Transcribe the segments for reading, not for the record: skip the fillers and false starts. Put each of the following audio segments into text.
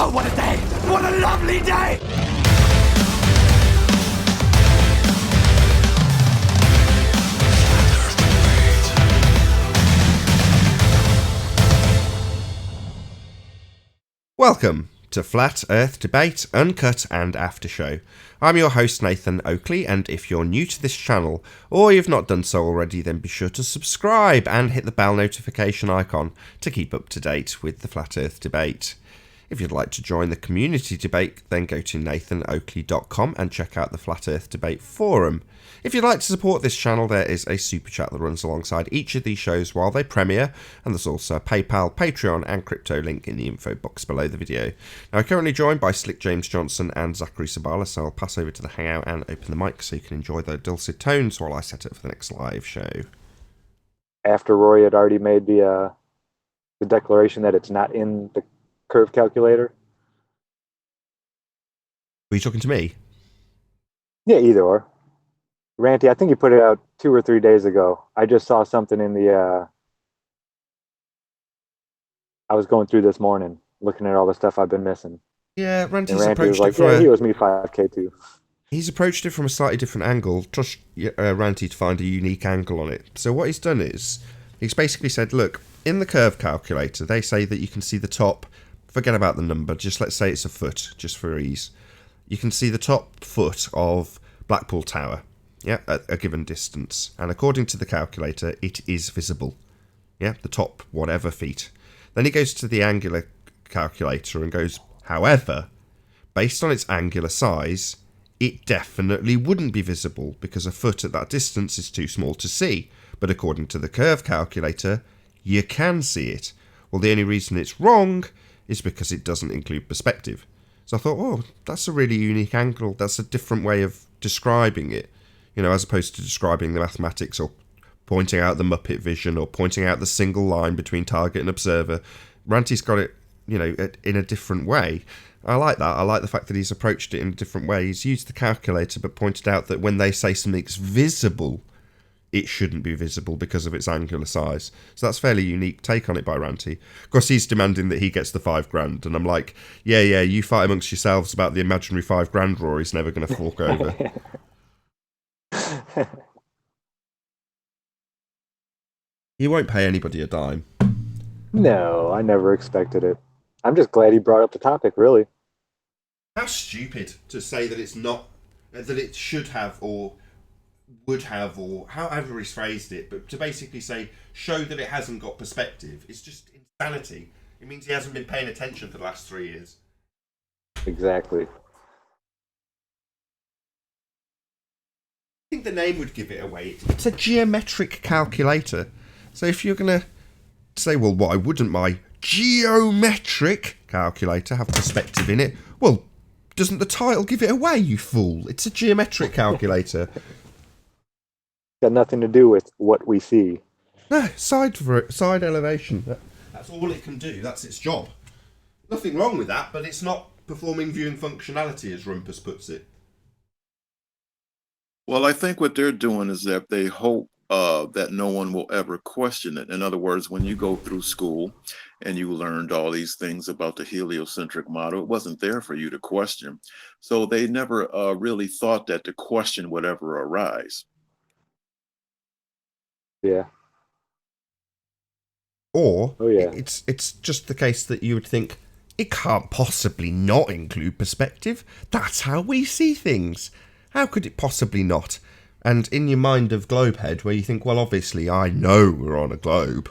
Oh, what a day! What a lovely day! Welcome to Flat Earth Debate, Uncut and After Show. I'm your host Nathan Oakley, and if you're new to this channel, or you've not done so already, then be sure to subscribe and hit the bell notification icon to keep up to date with the Flat Earth Debate. If you'd like to join the community debate, then go to nathanoakley.com and check out the Flat Earth Debate forum. If you'd like to support this channel, there is a super chat that runs alongside each of these shows while they premiere, and there's also a PayPal, Patreon and crypto link in the info box below the video. Now, I'm currently joined by Slick James Johnson and Zachary Sabala, so I'll pass over to the Hangout and open the mic so you can enjoy the dulcet tones while I set up for the next live show. After Rory had already made the declaration that it's not in the curve calculator. Were you talking to me? Yeah, either or. Ranty, I think you put it out 2 or 3 days ago. I just saw something in the I was going through this morning looking at all the stuff I've been missing. Yeah, Ranty's and Ranty approached was like, it from yeah, he owes me 5K too. He's approached it from a slightly different angle. Trust Ranty to find a unique angle on it. So what he's done is, he's basically said, look, in the curve calculator, they say that you can see the top, forget about the number, just let's say it's a foot, just for ease. You can see the top foot of Blackpool Tower, yeah, at a given distance. And according to the calculator, it is visible. Yeah, the top whatever feet. Then he goes to the angular calculator and goes, however, based on its angular size, it definitely wouldn't be visible because a foot at that distance is too small to see. But according to the curve calculator, you can see it. Well, the only reason it's wrong is because it doesn't include perspective. So I thought, oh, that's a really unique angle. That's a different way of describing it, you know, as opposed to describing the mathematics or pointing out the Muppet vision or pointing out the single line between target and observer. Ranty's got it, you know, in a different way. I like that. I like the fact that he's approached it in a different way. He's used the calculator but pointed out that when they say something's visible, it shouldn't be visible because of its angular size. So that's a fairly unique take on it by Ranty. Of course, he's demanding that he gets the $5,000, and I'm like, yeah, you fight amongst yourselves about the imaginary $5,000 Rory's never going to fork over. He won't pay anybody a dime. No, I never expected it. I'm just glad he brought up the topic, really. How stupid to say that it's not, that it should have or would have, or however he's phrased it, but to basically say, show that it hasn't got perspective, it's just insanity. It means he hasn't been paying attention for the last 3 years. Exactly. I think the name would give it away. It's a geometric calculator. So if you're going to say, well, why wouldn't my geometric calculator have perspective in it? Well, doesn't the title give it away, you fool? It's a geometric calculator. Got nothing to do with what we see. No, side elevation. That's all it can do. That's its job. Nothing wrong with that, but it's not performing viewing functionality, as Rumpus puts it. Well, I think what they're doing is that they hope that no one will ever question it. In other words, when you go through school and you learned all these things about the heliocentric model, it wasn't there for you to question. So they never really thought that the question would ever arise. Yeah. Or yeah. it's just the case that you would think, it can't possibly not include perspective. That's how we see things. How could it possibly not? And in your mind of Globehead, where you think, well, obviously, I know we're on a globe.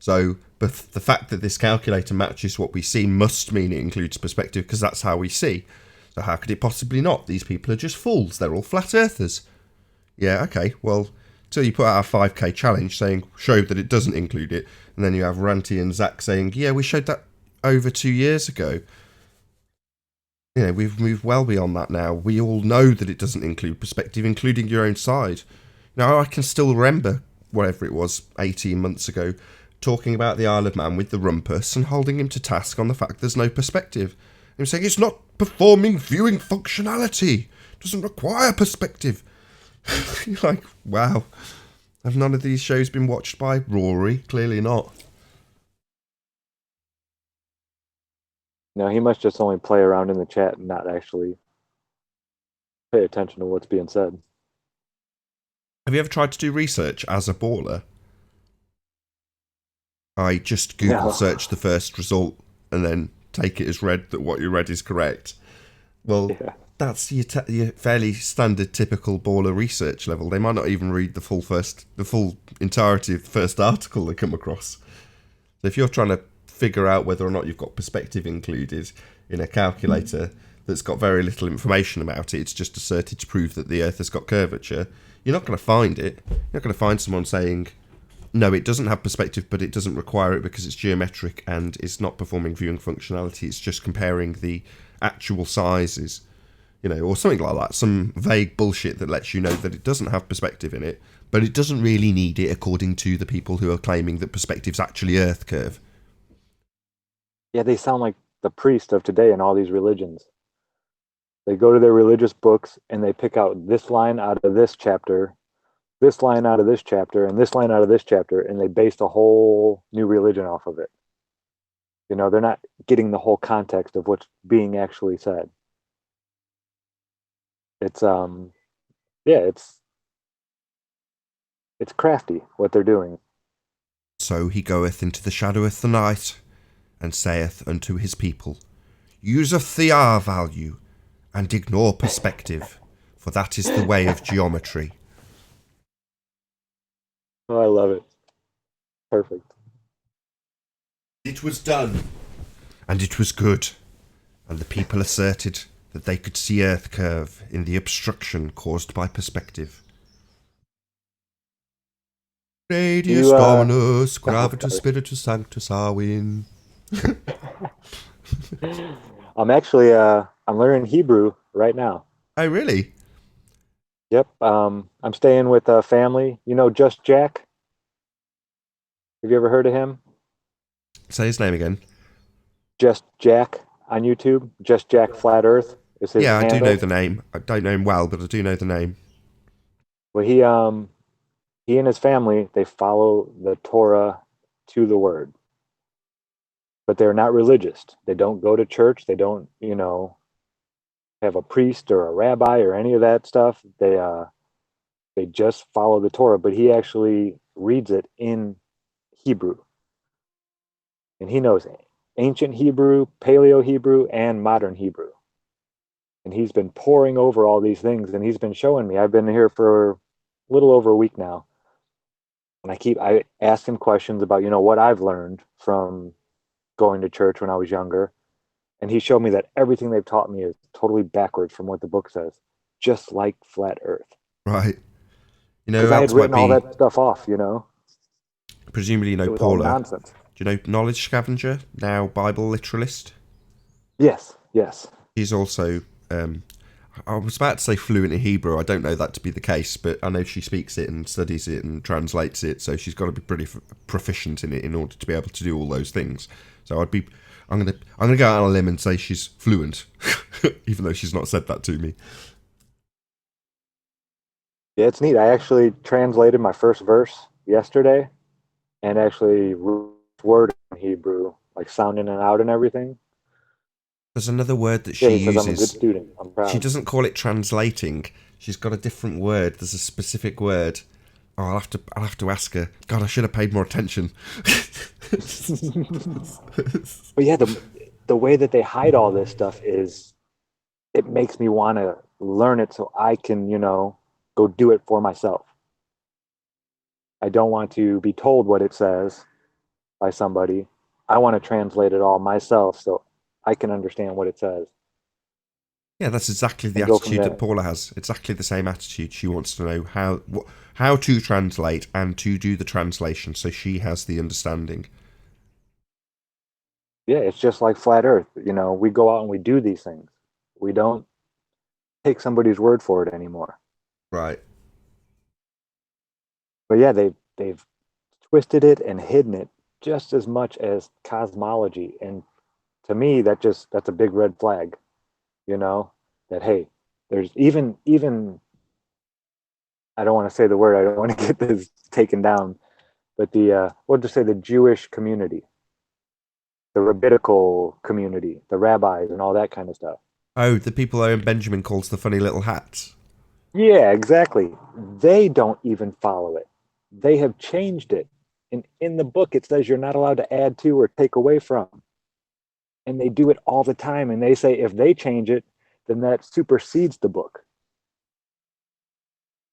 So, but the fact that this calculator matches what we see must mean it includes perspective, because that's how we see. So how could it possibly not? These people are just fools. They're all flat earthers. Yeah, okay, well, till you put out a 5K challenge saying, show that it doesn't include it, and then you have Ranty and Zach saying, yeah, we showed that over 2 years ago. You know, we've moved well beyond that now. We all know that it doesn't include perspective, including your own side. Now, I can still remember, whatever it was, 18 months ago, talking about the Isle of Man with the Rumpus and holding him to task on the fact there's no perspective. Him saying, it's not performing viewing functionality. It doesn't require perspective. You're like, wow. Have none of these shows been watched by Rory? Clearly not. No, he must just only play around in the chat and not actually pay attention to what's being said. Have you ever tried to do research as a baller? I just Google No. search the first result and then take it as read that what you read is correct. Well, Yeah. that's your fairly standard, typical baller research level. They might not even read the full entirety of the first article they come across. So if you're trying to figure out whether or not you've got perspective included in a calculator that's got very little information about it, it's just asserted to prove that the Earth has got curvature, you're not going to find it. You're not going to find someone saying, no, it doesn't have perspective, but it doesn't require it because it's geometric and it's not performing viewing functionality. It's just comparing the actual sizes, or something like that. Some vague bullshit that lets you know that it doesn't have perspective in it, but it doesn't really need it according to the people who are claiming that perspective's actually Earth curve. Yeah, they sound like the priest of today in all these religions. They go to their religious books and they pick out this line out of this chapter, this line out of this chapter, and this line out of this chapter, and they based a whole new religion off of it. They're not getting the whole context of what's being actually said. It's yeah, it's crafty what they're doing. So he goeth into the shadow of the night, and saith unto his people, Useth the R value, and ignore perspective, for that is the way of geometry. Oh, I love it. Perfect. It was done, and it was good, and the people asserted that they could see Earth curve in the obstruction caused by perspective. Radius Dominus, Gravitas Spiritus Sanctus Arwin. I'm learning Hebrew right now. Oh, really? Yep. I'm staying with a family. Just Jack. Have you ever heard of him? Say his name again. Just Jack on YouTube. Just Jack Flat Earth is his Yeah, I do handle. know the name. I don't know him well, but I do know the name. Well, he and his family, they follow the Torah to the word, but they're not religious. They don't go to church. They don't, have a priest or a rabbi or any of that stuff. They just follow the Torah, but he actually reads it in Hebrew. And he knows ancient Hebrew, Paleo Hebrew, and modern Hebrew. And he's been poring over all these things and he's been showing me. I've been here for a little over a week now. And I ask him questions about, what I've learned from going to church when I was younger. And he showed me that everything they've taught me is totally backwards from what the book says, just like flat Earth. Right. Because Who I had else might written all be? that stuff off, Presumably, It was all Paula. nonsense. Do you know Knowledge Scavenger, now Bible literalist? Yes, yes. He's also, I was about to say fluent in Hebrew. I don't know that to be the case, but I know she speaks it and studies it and translates it, so she's got to be pretty proficient in it in order to be able to do all those things. So I'm gonna go out on a limb and say she's fluent, even though she's not said that to me. Yeah, it's neat. I actually translated my first verse yesterday and actually word in Hebrew, like sound in and out and everything. There's another word that Yeah, she he says I'm a good uses. student. I'm proud. She doesn't call it translating. She's got a different word. There's a specific word. Oh, I'll have to ask her. God, I should have paid more attention. But yeah, the way that they hide all this stuff is it makes me want to learn it so I can, go do it for myself. I don't want to be told what it says by somebody. I want to translate it all myself so I can understand what it says. Yeah, that's exactly the And go from attitude there. that Paula has. Exactly the same attitude. She wants to know how to translate and to do the translation, so she has the understanding. Yeah, it's just like flat Earth. We go out and we do these things. We don't take somebody's word for it anymore. Right. But yeah, they've twisted it and hidden it just as much as cosmology. And to me, that's a big red flag. That hey, there's even I don't want to say the word. I don't want to get this taken down. But we'll just say the Jewish community. the rabbinical community, the rabbis and all that kind of stuff. Oh, the people Owen Benjamin calls the funny little hats. Yeah, exactly. They don't even follow it. They have changed it. And in the book, it says you're not allowed to add to or take away from. And they do it all the time. And they say if they change it, then that supersedes the book.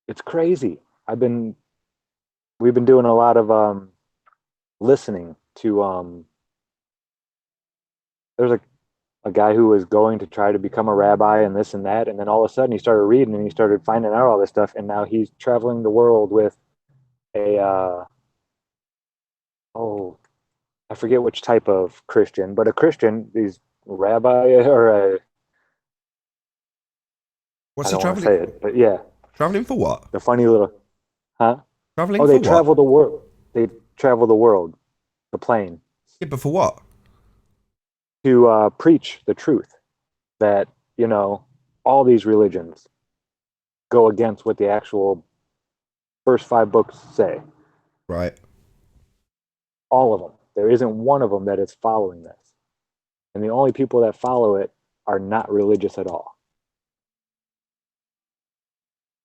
It's crazy. We've been doing a lot of listening to there's a guy who was going to try to become a rabbi and this and that, and then all of a sudden he started reading and he started finding out all this stuff, and now he's traveling the world with a I forget which type of Christian, but a Christian, these rabbi or a What's I he don't want to traveling? say it, but yeah, Traveling for what? the funny little, huh? Traveling Oh, for they what? travel the world. They travel the world, the plane, Yeah, but for what? to preach the truth that all these religions go against what the actual first 5 books say. Right. All of them. There isn't one of them that is following this, and the only people that follow it are not religious at all.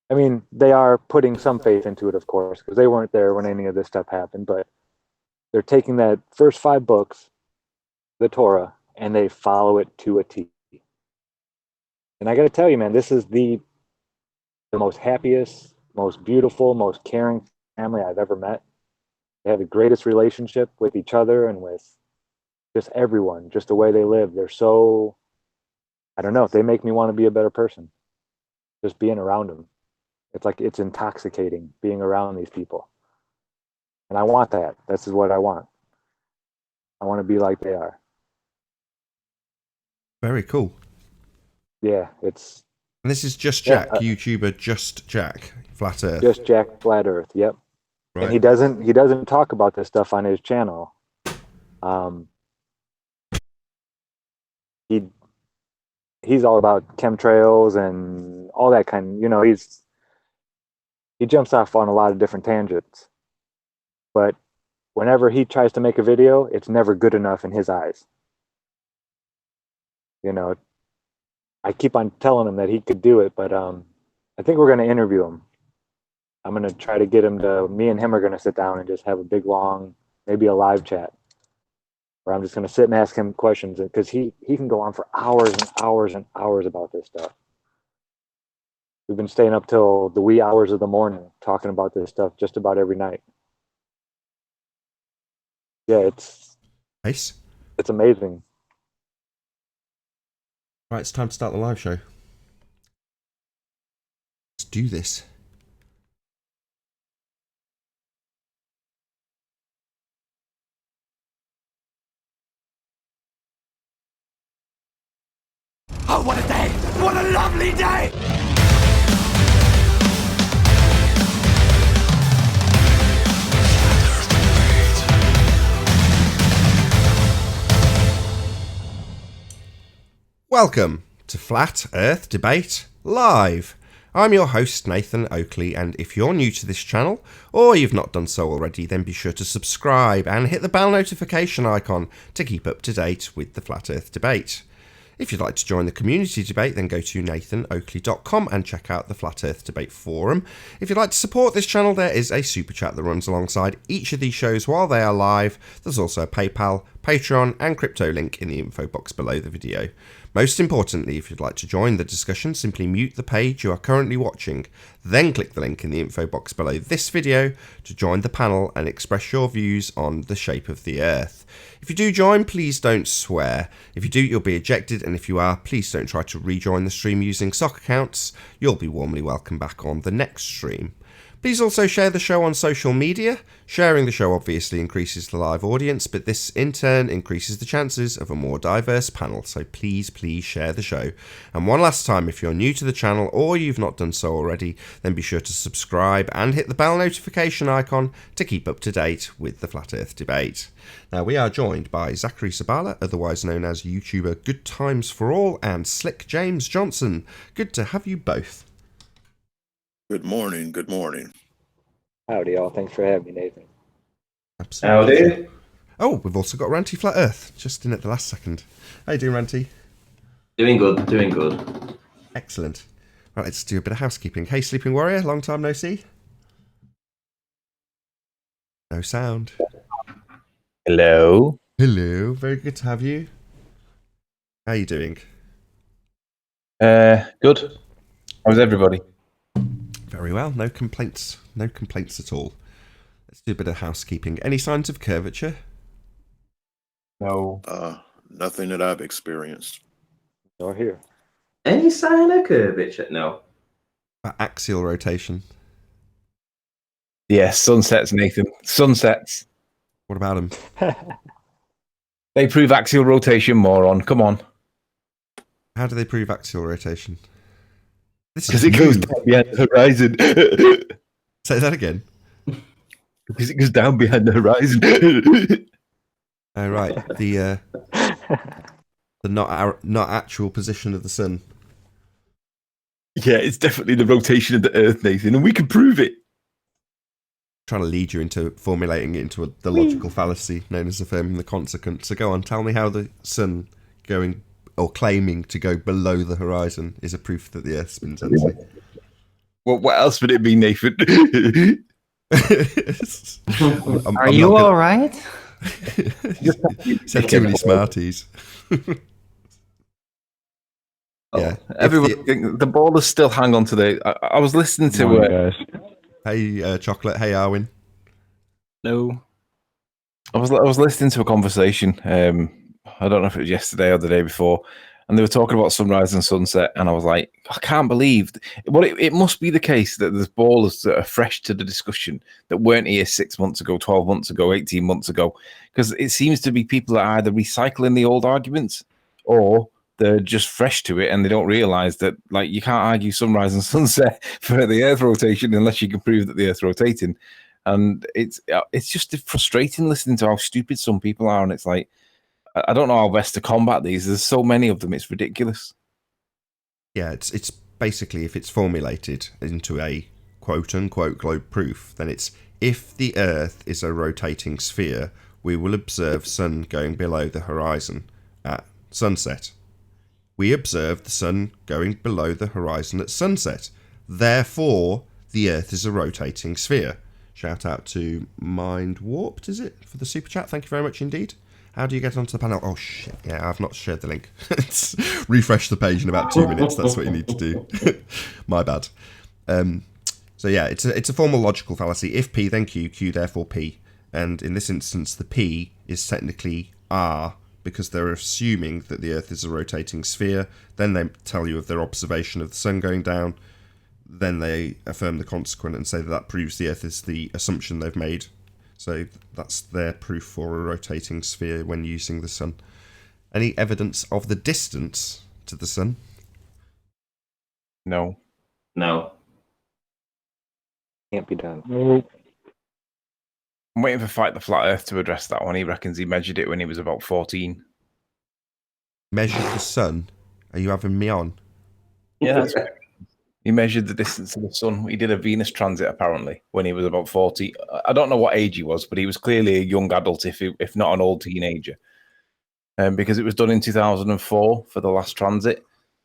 I mean, they are putting some faith into it, of course, because they weren't there when any of this stuff happened, but they're taking that first 5 books, the Torah, and they follow it to a T. And I got to tell you, man, this is the most happiest, most beautiful, most caring family I've ever met. They have the greatest relationship with each other and with just everyone, just the way they live. They're so, I don't know, they make me want to be a better person just being around them. It's like it's intoxicating being around these people. And I want that. This is what I want. I want to be like they are. Very cool. Yeah, it's And this is Just yeah, Jack, YouTuber Just Jack, Flat Earth. just Jack Flat Earth. Yep. Right. And he doesn't talk about this stuff on his channel. He's all about chemtrails and all that kind. He jumps off on a lot of different tangents, but whenever he tries to make a video, it's never good enough in his eyes. I keep on telling him that he could do it, but I think we're going to interview him. I'm going to try to get him to. Me and him are going to sit down and just have a big long, maybe a live chat, where I'm just going to sit and ask him questions, because he can go on for hours and hours and hours about this stuff. We've been staying up till the wee hours of the morning talking about this stuff just about every night. Yeah, it's Nice. it's amazing. Right, it's time to start the live show. Let's do this. Oh, what a day! What a lovely day! Welcome to Flat Earth Debate Live. I'm your host, Nathan Oakley, and if you're new to this channel, or you've not done so already, then be sure to subscribe and hit the bell notification icon to keep up to date with the Flat Earth Debate. If you'd like to join the community debate, then go to nathanoakley.com and check out the Flat Earth Debate Forum. If you'd like to support this channel, there is a super chat that runs alongside each of these shows while they are live. There's also a PayPal, Patreon, and crypto link in the info box below the video. Most importantly, if you'd like to join the discussion, simply mute the page you are currently watching, then click the link in the info box below this video to join the panel and express your views on the shape of the Earth. If you do join, please don't swear. If you do, you'll be ejected, and if you are, please don't try to rejoin the stream using sock accounts. You'll be warmly welcomed back on the next stream. Please also share the show on social media. Sharing the show obviously increases the live audience, but this in turn increases the chances of a more diverse panel, so please share the show. And one last time, if you're new to the channel or you've not done so already, then be sure to subscribe and hit the bell notification icon to keep up to date with the Flat Earth Debate. Now, we are joined by Zachary Sabala, otherwise known as YouTuber Good Times for All, and Slick James Johnson. Good to have you both. Good morning. Good morning. Howdy, y'all. Thanks for having me, Nathan. Absolutely. Howdy. Oh, we've also got Ranty Flat Earth, just in at the last second. How you doing, Ranty? Doing good, doing good. Excellent. Right, let's do a bit of housekeeping. Hey, Sleeping Warrior, long time no see. No sound. Hello. Hello, very good to have you. How you doing? Good. How's everybody? Very well, no complaints. No complaints at all. Let's do a bit of housekeeping. Any signs of curvature? No. Nothing that I've experienced. Nor here. Any sign of curvature? No. Axial rotation. Yes, sunsets, Nathan. Sunsets. What about them? They prove axial rotation, moron. Come on. How do they prove axial rotation? Because it goes down behind the horizon. Say that again. Because it goes down behind the horizon. Oh, right. The not actual position of the sun. Yeah, it's definitely the rotation of the Earth, Nathan, and we can prove it. Trying to lead you into formulating it into the logical fallacy known as affirming the consequent. So go on, tell me how the sun going or claiming to go below the horizon is a proof that the Earth spins endlessly. Well, what else would it be, Nathan? Are you all right? Said too many Smarties. Yeah. Everyone, the ballers still hang on to the. I was listening to. Hey, Chocolate. Hey, Arwin. No. I was listening to a conversation. I don't know if it was yesterday or the day before, and they were talking about sunrise and sunset, and I was like, I can't believe. It must be the case that there's ballers that are fresh to the discussion that weren't here 6 months ago, 12 months ago, 18 months ago, because it seems to be people that are either recycling the old arguments or they're just fresh to it and they don't realize that, like, you can't argue sunrise and sunset for the Earth rotation unless you can prove that the Earth's rotating. And it's just frustrating listening to how stupid some people are. And it's like, I don't know how best to combat these. There's so many of them. It's ridiculous. Yeah, it's basically, if it's formulated into a quote unquote globe proof, then it's if the Earth is a rotating sphere, we will observe sun going below the horizon at sunset. We observe the sun going below the horizon at sunset. Therefore, the Earth is a rotating sphere. Shout out to Mind Warped, is it? For the super chat. Thank you very much indeed. How do you get onto the panel? Oh, shit. Yeah, I've not shared the link. Refresh the page in about 2 minutes. That's what you need to do. My bad. So, yeah, it's a formal logical fallacy. If P, then Q, Q, therefore P. And in this instance, the P is technically R, because they're assuming that the Earth is a rotating sphere. Then they tell you of their observation of the sun going down. Then they affirm the consequent and say that proves the Earth is the assumption they've made. So that's their proof for a rotating sphere when using the sun. Any evidence of the distance to the sun? No. No. Can't be done. I'm waiting for Fight the Flat Earth to address that one. He reckons he measured it when he was about 14. Measured the sun? Are you having me on? Yeah, that's right. He measured the distance to the sun. He did a Venus transit, apparently, when he was about 40. I don't know what age he was, but he was clearly a young adult, if not an old teenager. Because it was done in 2004 for the last transit.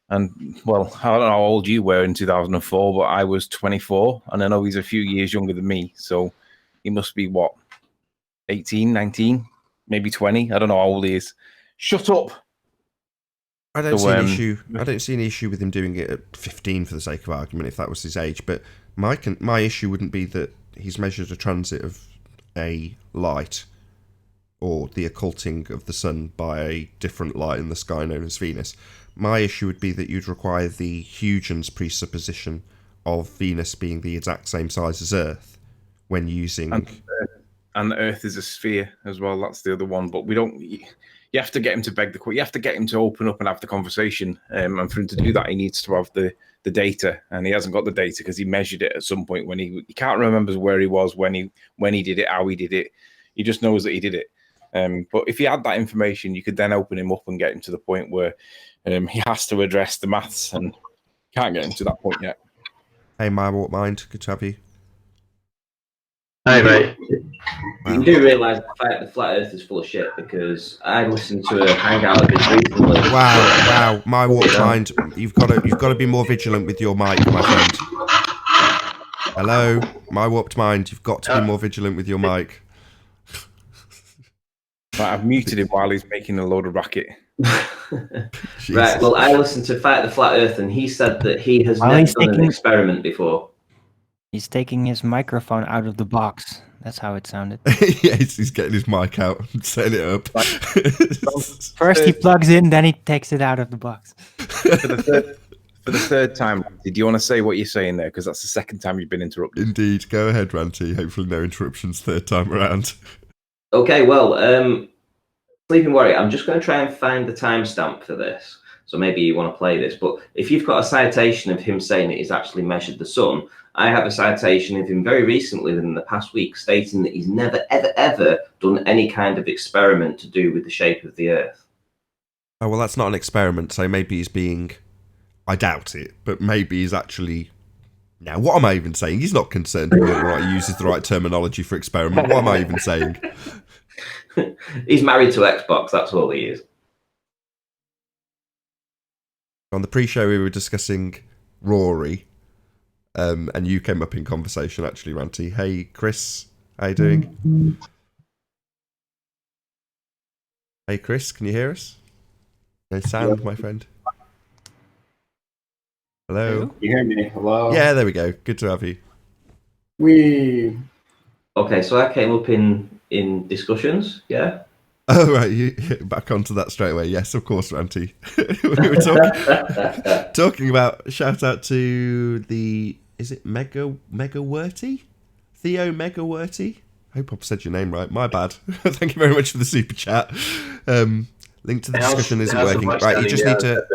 And, well, I don't know how old you were in 2004, but I was 24. And I know he's a few years younger than me. So he must be, what, 18, 19, maybe 20? I don't know how old he is. Shut up. I don't see an issue. I don't see any issue with him doing it at 15 for the sake of argument, if that was his age. But my issue wouldn't be that he's measured a transit of a light or the occulting of the sun by a different light in the sky known as Venus. My issue would be that you'd require the Huygens presupposition of Venus being the exact same size as Earth when using. And the Earth is a sphere as well. That's the other one. But we don't. You have to get him to beg the question. You have to get him to open up and have the conversation. And for him to do that, he needs to have the data. And he hasn't got the data because he measured it at some point when he can't remember where he was when he did it, how he did it. He just knows that he did it. But if he had that information, you could then open him up and get him to the point where he has to address the maths, and can't get him to that point yet. Hey, my Warp Mind, good to have you. Hi, mate. You do realise the flat Earth is full of shit because I listened to a hangout of his recently. Wow, my warped mind. You've got to be more vigilant with your mic, my friend. Hello, my warped mind. You've got to be more vigilant with your mic. Right, I've muted him while he's making a load of racket. Right, well, I listened to Fight the Flat Earth, and he said that he has never done an experiment before. He's taking his microphone out of the box. That's how it sounded. Yeah, he's getting his mic out and setting it up. First he plugs in, then he takes it out of the box. For the third time, did you want to say what you're saying there? Because that's the second time you've been interrupted. Indeed. Go ahead, Ranty. Hopefully no interruptions third time around. Okay, well, Sleeping Warrior, I'm just going to try and find the timestamp for this. So maybe you want to play this. But if you've got a citation of him saying that he's actually measured the sun, I have a citation of him very recently, within the past week, stating that he's never, ever, ever done any kind of experiment to do with the shape of the Earth. Oh, well, that's not an experiment, so maybe he's being... I doubt it, but maybe he's actually... Now, what am I even saying? He's not concerned with whether or not he uses the right terminology for experiment. What am I even saying? He's married to Xbox, that's all he is. On the pre-show, we were discussing Rory, and you came up in conversation, actually, Ranty. Hey, Chris, how you doing? Hey, Chris, can you hear us? No sound, my friend. Hello? You hear me? Hello? Yeah, there we go. Good to have you. Okay, so I came up in discussions, yeah? Oh, right, you back onto that straight away. Yes, of course, Ranty. We were talking about, shout out to the, is it Megaworty? Theo Megaworty? I hope I've said your name right. My bad. Thank you very much for the super chat. Link to the discussion isn't working. Right, you just need to...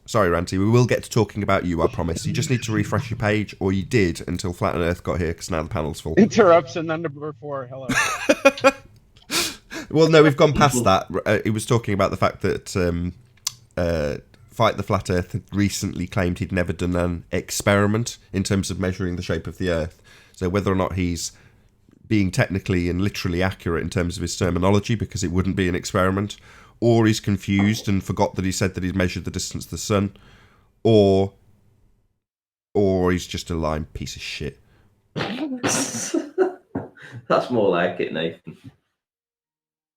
Sorry, Ranty, we will get to talking about you, I promise. You just need to refresh your page, or you did until Flat and Earth got here, because now the panel's full. Interruption number 4. Hello. Well, no, we've gone past that. It was talking about the fact that Fight the Flat Earth had recently claimed he'd never done an experiment in terms of measuring the shape of the Earth. So whether or not he's being technically and literally accurate in terms of his terminology, because it wouldn't be an experiment, or he's confused and forgot that he said that he'd measured the distance to the sun, or he's just a lying piece of shit. That's more like it, Nathan.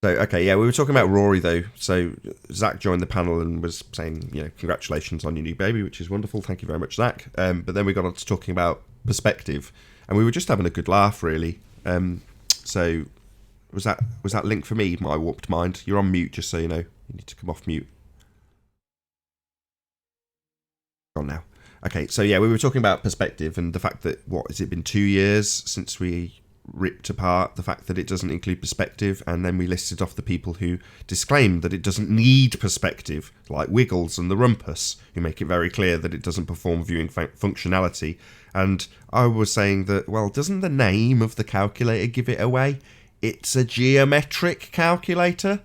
So, okay, yeah, we were talking about Rory, though. So, Zach joined the panel and was saying, congratulations on your new baby, which is wonderful. Thank you very much, Zach. But then we got on to talking about perspective, and we were just having a good laugh, really. So, was that link for me, my warped mind? You're on mute, just so you know. You need to come off mute. Gone now. Okay, so yeah, we were talking about perspective and the fact that, what, has it been 2 years since we ripped apart the fact that it doesn't include perspective, and then we listed off the people who disclaim that it doesn't need perspective, like Wiggles and the Rumpus, who make it very clear that it doesn't perform viewing functionality. And I was saying that, well, doesn't the name of the calculator give it away? It's a geometric calculator,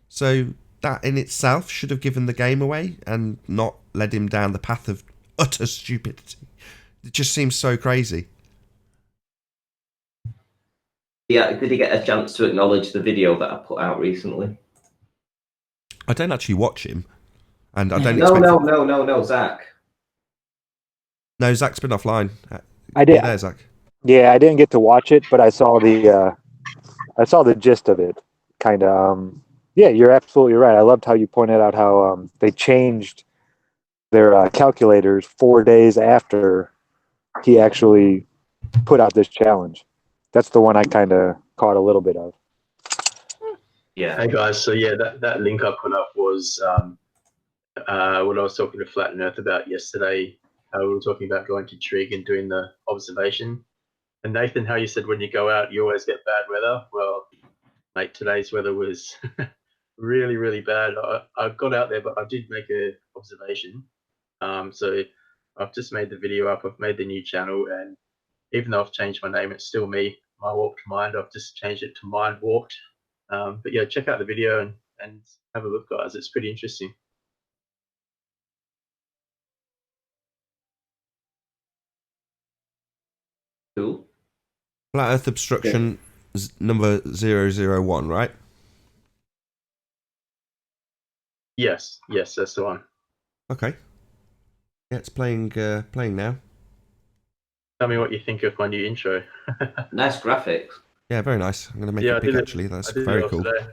so that in itself should have given the game away and not led him down the path of utter stupidity. It just seems so crazy. Yeah, did he get a chance to acknowledge the video that I put out recently? I don't actually watch him, and I don't. No, Zach. No, Zach's been offline. I did. You there, Zach? Yeah, I didn't get to watch it, but I saw the gist of it. Kind of. Yeah, you're absolutely right. I loved how you pointed out how they changed their calculators 4 days after he actually put out this challenge. That's the one I kind of caught a little bit of. Yeah. Hey guys, so yeah, that link I put up was what I was talking to Flat and Earth about yesterday. We were talking about going to Trig and doing the observation. And Nathan, how you said when you go out, you always get bad weather. Well, mate, today's weather was really, really bad. I got out there, but I did make an observation. So I've just made the video up. I've made the new channel, and even though I've changed my name, it's still me, My Warped Mind. I've just changed it to Mind Warped. But yeah, check out the video and have a look, guys. It's pretty interesting. Cool. Flat Earth obstruction number 001, right? Yes, that's the one. Okay. Yeah, it's playing now. Tell me what you think of my new intro. Nice graphics. Yeah, very nice. I'm going to make Yeah, it I big, did it- actually. That's I did it very all cool. today.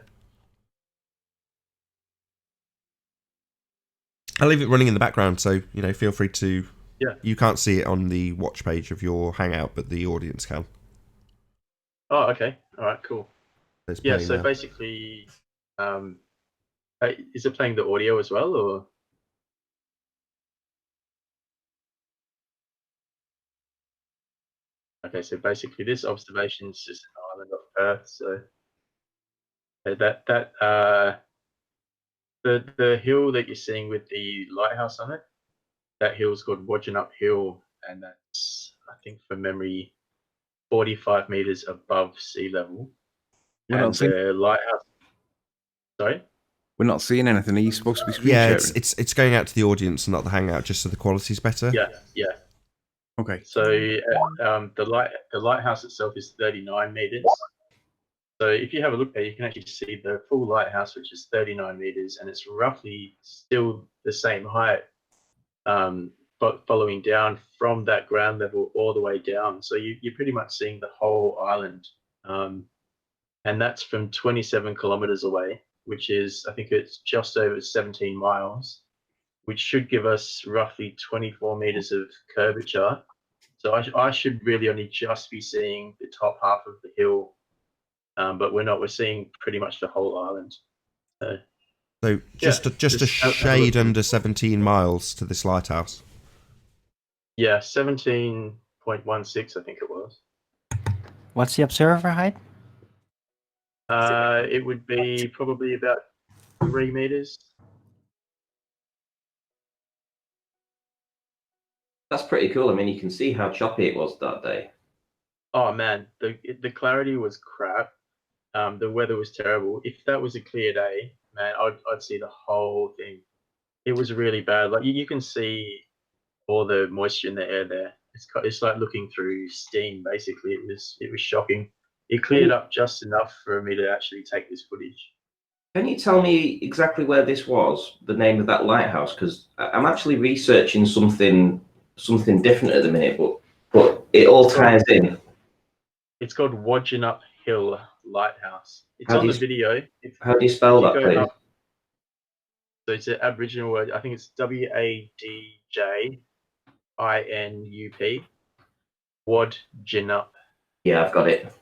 I'll leave it running in the background, so, feel free to... Yeah. You can't see it on the watch page of your Hangout, but the audience can. Oh, okay. All right, cool. It's Yeah, playing so now. basically, is it playing the audio as well, or? Okay, so basically, this observation is just an island off Perth. So the hill that you're seeing with the lighthouse on it, that hill is called Wadgenup Hill, and that's, I think, from memory, 45 meters above sea level. We're not seeing. The lighthouse. Sorry. We're not seeing anything. Are you supposed to be screen Yeah, sharing? it's going out to the audience, not the Hangout, just so the quality's better. Yeah. Okay. So the lighthouse itself is 39 meters. So if you have a look there, you can actually see the full lighthouse, which is 39 meters, and it's roughly still the same height, but following down from that ground level all the way down. So you're pretty much seeing the whole island, and that's from 27 kilometers away, which is, I think it's just over 17 miles, which should give us roughly 24 meters of curvature. So I should really only just be seeing the top half of the hill, but we're not. We're seeing pretty much the whole island. So just a shade under 17 miles to this lighthouse. Yeah, 17.16, I think it was. What's the observer height? It would be probably about 3 meters. That's pretty cool. I mean, you can see how choppy it was that day. Oh man, the clarity was crap. The weather was terrible. If that was a clear day, man, I'd see the whole thing. It was really bad. Like you can see all the moisture in the air there. It's like looking through steam. Basically, it was shocking. It cleared up just enough for me to actually take this footage. Can you tell me exactly where this was, the name of that lighthouse? Because I'm actually researching something different at the minute, but it all ties in. It's called Wadgenup Hill Lighthouse. It's How on do the you- video. How do you spell that, go please? up- So it's an Aboriginal word. I think it's WADJINUP. Wadgenup. Yeah, I've got it.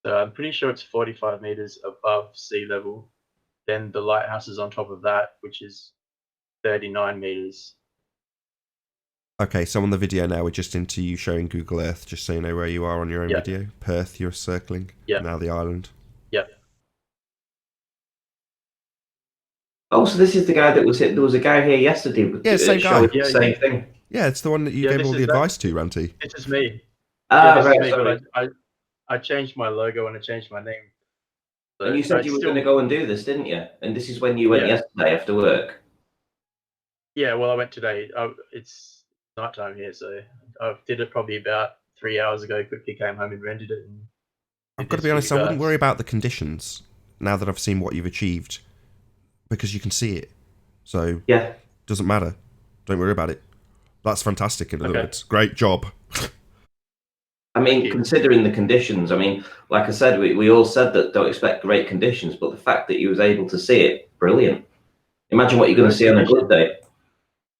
So I'm pretty sure it's 45 meters above sea level. Then the lighthouse is on top of that, which is 39 meters. Okay, so on the video now, we're just into you showing Google Earth, just so you know where you are on your own Yeah. video. Perth, you're circling. Yeah. Now the island. Yep. Oh, so this is the guy that was hit. There was a guy here yesterday. Yeah, same guy. showing the Yeah, same yeah. thing. Yeah, it's the one that you Yeah, gave this all the is that. advice to, Ranty. This is me. Ah, this right. is me, Sorry. but I changed my logo and I changed my name. So And you said it's you were still- going to go and do this, didn't you? And this is when you went Yeah. yesterday after work. Yeah, well, I went today. It's nighttime here, so I did it probably about 3 hours ago. Quickly came home and rendered it. And I've got to be honest, I wouldn't worry about the conditions now that I've seen what you've achieved, because you can see it. So, Yeah. doesn't matter. Don't worry about it. That's fantastic, in other Okay. words. Great job. I mean, Thank you. considering the conditions, I mean, like I said, we all said that don't expect great conditions, but the fact that you was able to see it, brilliant. Imagine what you're going to see on a good day.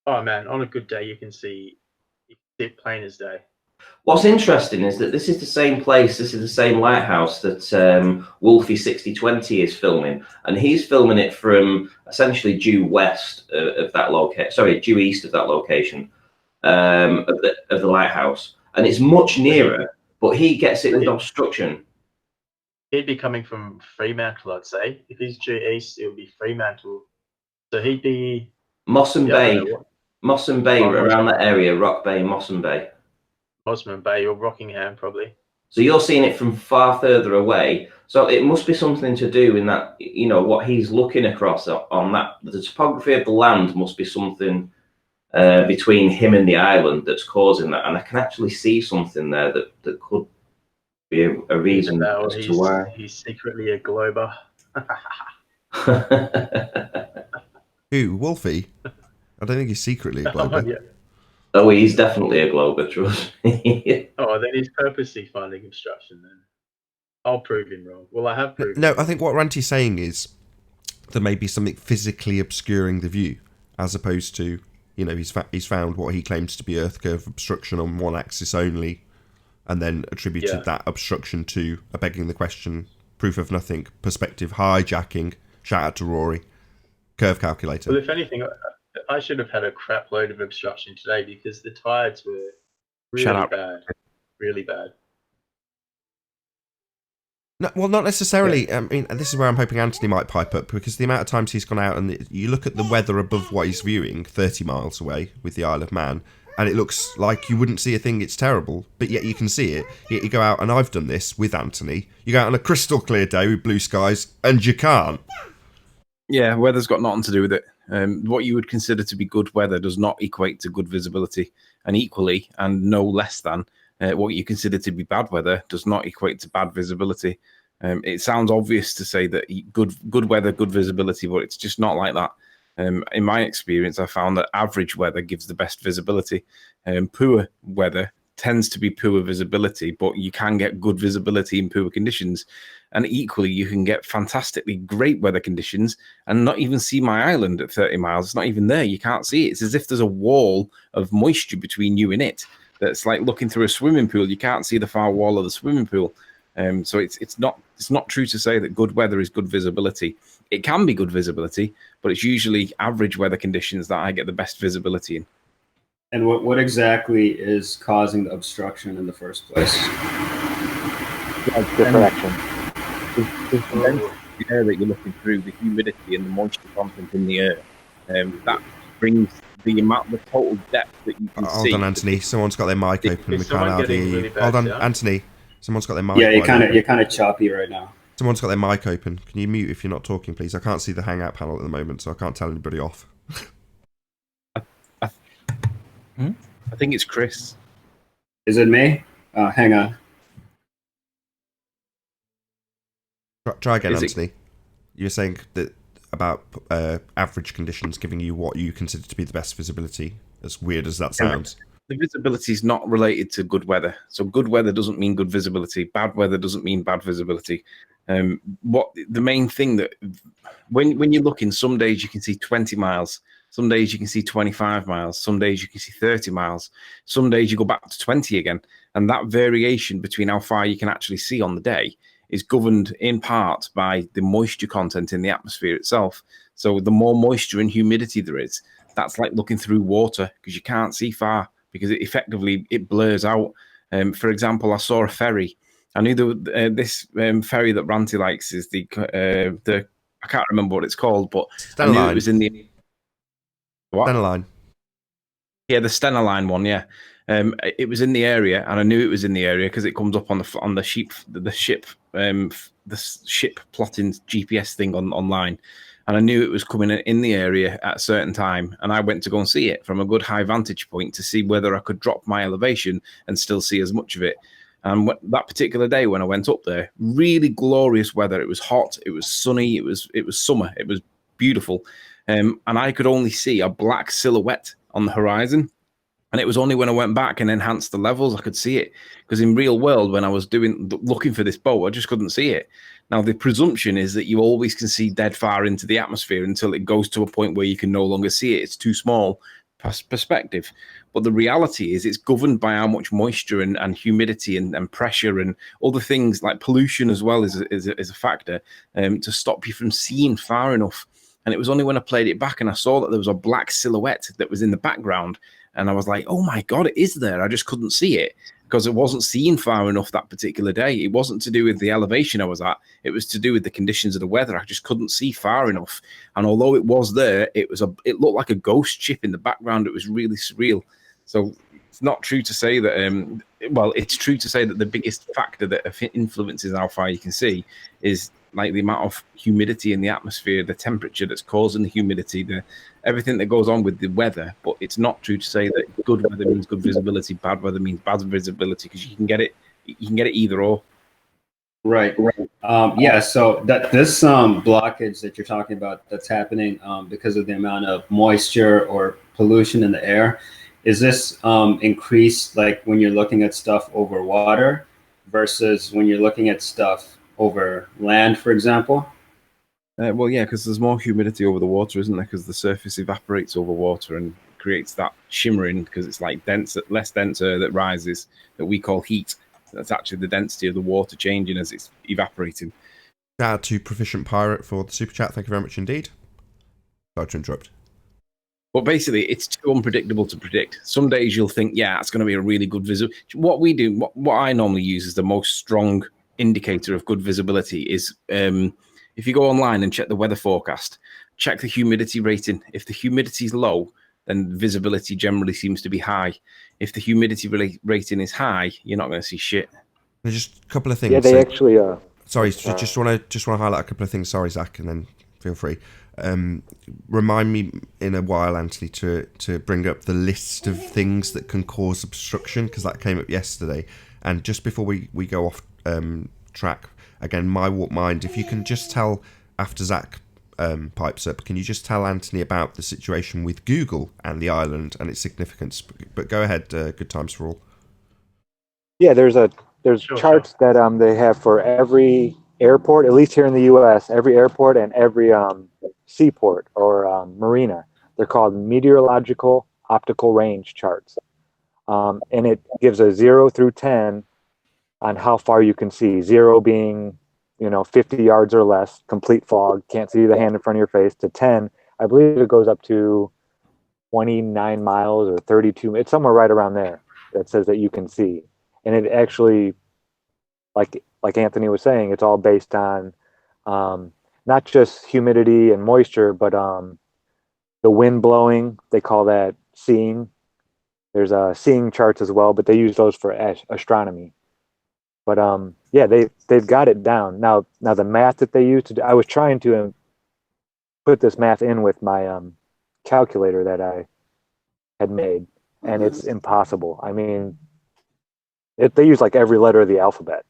Oh man, on a good day you can see it plain as day. What's interesting is that this is the same place, this is the same lighthouse that Wolfie 6020 is filming, and he's filming it from essentially due west of that location. Sorry, due east of that location of the lighthouse, and it's much nearer, but he gets it with obstruction. He'd be coming from Fremantle, I'd say. If he's due east, it would be Fremantle. So he'd be Mossam yeah, I Bay, don't know what- Mossam Bay, Oh, around that area, Rock Bay, Mossam Bay. Mosman Bay or Rockingham, probably. So you're seeing it from far further away. So it must be something to do in that, you know, what he's looking across on that. The topography of the land must be something between him and the island that's causing that. And I can actually see something there that could Be a reason Well, as to why. he's secretly a glober. Who? Wolfie? I don't think he's secretly a Oh, glober. yeah. Oh, he's definitely a glober, trust me. Oh, then he's purposely finding obstruction then. I'll prove him wrong. Well, I have proven No, him I think what Ranty's saying is there may be something physically obscuring the view, as opposed to, you know, he's found what he claims to be Earth curve obstruction on one axis only, and then attributed that obstruction to a begging the question, proof of nothing, perspective hijacking. Shout out to Rory. Curve calculator. Well, if anything, I should have had a crap load of obstruction today because the tides were really bad. Really bad. No, well, not necessarily. I mean, this is where I'm hoping Anthony might pipe up, because the amount of times he's gone out and you look at the weather above what he's viewing, 30 miles away with the Isle of Man, and it looks like you wouldn't see a thing, it's terrible, but yet you can see it. Yet you go out, and I've done this with Anthony, you go out on a crystal clear day with blue skies, and you can't. Yeah, weather's got nothing to do with it. What you would consider to be good weather does not equate to good visibility, and equally, and no less than, what you consider to be bad weather does not equate to bad visibility. It sounds obvious to say that good weather, good visibility, but it's just not like that. In my experience, I found that average weather gives the best visibility. Poor weather tends to be poor visibility, but you can get good visibility in poor conditions. And equally, you can get fantastically great weather conditions and not even see my island at 30 miles. It's not even there. You can't see it. It's as if there's a wall of moisture between you and it. That's like looking through a swimming pool. You can't see the far wall of the swimming pool. So it's not true to say that good weather is good visibility. It can be good visibility, but it's usually average weather conditions that I get the best visibility in. And what exactly is causing the obstruction in the first place? Diffraction. The air that you're looking through, the humidity and the moisture content in the air, that brings the amount, the total depth that you can see. Hold on, Anthony. Someone's got their mic open. We can't hardly hear you. Hold on, Anthony. Someone's got their mic. Yeah, you're kind of choppy right now. Someone's got their mic open. Can you mute if you're not talking, please? I can't see the Hangout panel at the moment, so I can't tell anybody off. I think it's Chris. Is it me? Hang on. Try again, Anthony. You were saying that about average conditions giving you what you consider to be the best visibility, as weird as that sounds. The visibility is not related to good weather. So good weather doesn't mean good visibility. Bad weather doesn't mean bad visibility. What the main thing that when you look in, some days you can see 20 miles, some days you can see 25 miles, some days you can see 30 miles, some days you go back to 20 again. And that variation between how far you can actually see on the day is governed in part by the moisture content in the atmosphere itself. So the more moisture and humidity there is, that's like looking through water because you can't see far because it effectively blurs out. For example, I saw a ferry. I knew this ferry that Ranty likes is the I can't remember what it's called, but I knew it was in the what? Stena Line. Yeah, the Stena Line one. Yeah, it was in the area, and I knew it was in the area because it comes up on the ship plotting GPS thing online. And I knew it was coming in the area at a certain time. And I went to go and see it from a good high vantage point to see whether I could drop my elevation and still see as much of it. And that particular day when I went up there, really glorious weather. It was hot. It was sunny. It was summer. It was beautiful. And I could only see a black silhouette on the horizon. And it was only when I went back and enhanced the levels I could see it. Because in real world, when I was looking for this boat, I just couldn't see it. Now, the presumption is that you always can see dead far into the atmosphere until it goes to a point where you can no longer see it. It's too small perspective. But the reality is it's governed by how much moisture and humidity and pressure and other things like pollution as well is a factor to stop you from seeing far enough. And it was only when I played it back and I saw that there was a black silhouette that was in the background. And I was like, oh my God, it is there. I just couldn't see it because it wasn't seen far enough that particular day. It wasn't to do with the elevation I was at. It was to do with the conditions of the weather. I just couldn't see far enough. And although it was there, it looked like a ghost ship in the background. It was really surreal. So it's not true to say that, it's true to say that the biggest factor that influences how far you can see is like the amount of humidity in the atmosphere, the temperature that's causing the humidity, everything that goes on with the weather. But it's not true to say that good weather means good visibility, bad weather means bad visibility, because you can get it either or. Right. Yeah. So that this blockage that you're talking about that's happening because of the amount of moisture or pollution in the air, is this increased like when you're looking at stuff over water versus when you're looking at stuff over land, for example? Well, yeah, because there's more humidity over the water, isn't there? Because the surface evaporates over water and creates that shimmering because it's like less dense air that rises that we call heat. That's actually the density of the water changing as it's evaporating. Shout out to Proficient Pirate for the super chat. Thank you very much indeed. Sorry to interrupt. But basically, it's too unpredictable to predict. Some days you'll think, yeah, it's going to be a really good visibility. What we do, what I normally use as the most strong indicator of good visibility is if you go online and check the weather forecast, check the humidity rating. If the humidity is low, then visibility generally seems to be high. If the humidity rating is high, you're not going to see shit. There's just a couple of things. Yeah, they actually. Sorry, just want to highlight a couple of things. Sorry, Zach, and then feel free. Remind me in a while, Anthony, to bring up the list of things that can cause obstruction, because that came up yesterday. And just before we go off track, again, my warp mind, if you can just tell, after Zach pipes up, can you just tell Anthony about the situation with Google and the island and its significance? But go ahead, good times for all. Yeah, there's charts that they have for every airport, at least here in the U.S., every airport and every seaport or marina. They're called meteorological optical range charts, and it gives a 0 through 10 on how far you can see. 0 being 50 yards or less, complete fog, can't see the hand in front of your face, to 10, I believe it goes up to 29 miles or 32. It's somewhere right around there that says that you can see. And it actually, like Anthony was saying, it's all based on not just humidity and moisture, but the wind blowing. They call that seeing. There's seeing charts as well, but they use those for astronomy. But yeah, they've got it down. Now the math that they use I was trying to put this math in with my calculator that I had made, and it's impossible. I mean, they use like every letter of the alphabet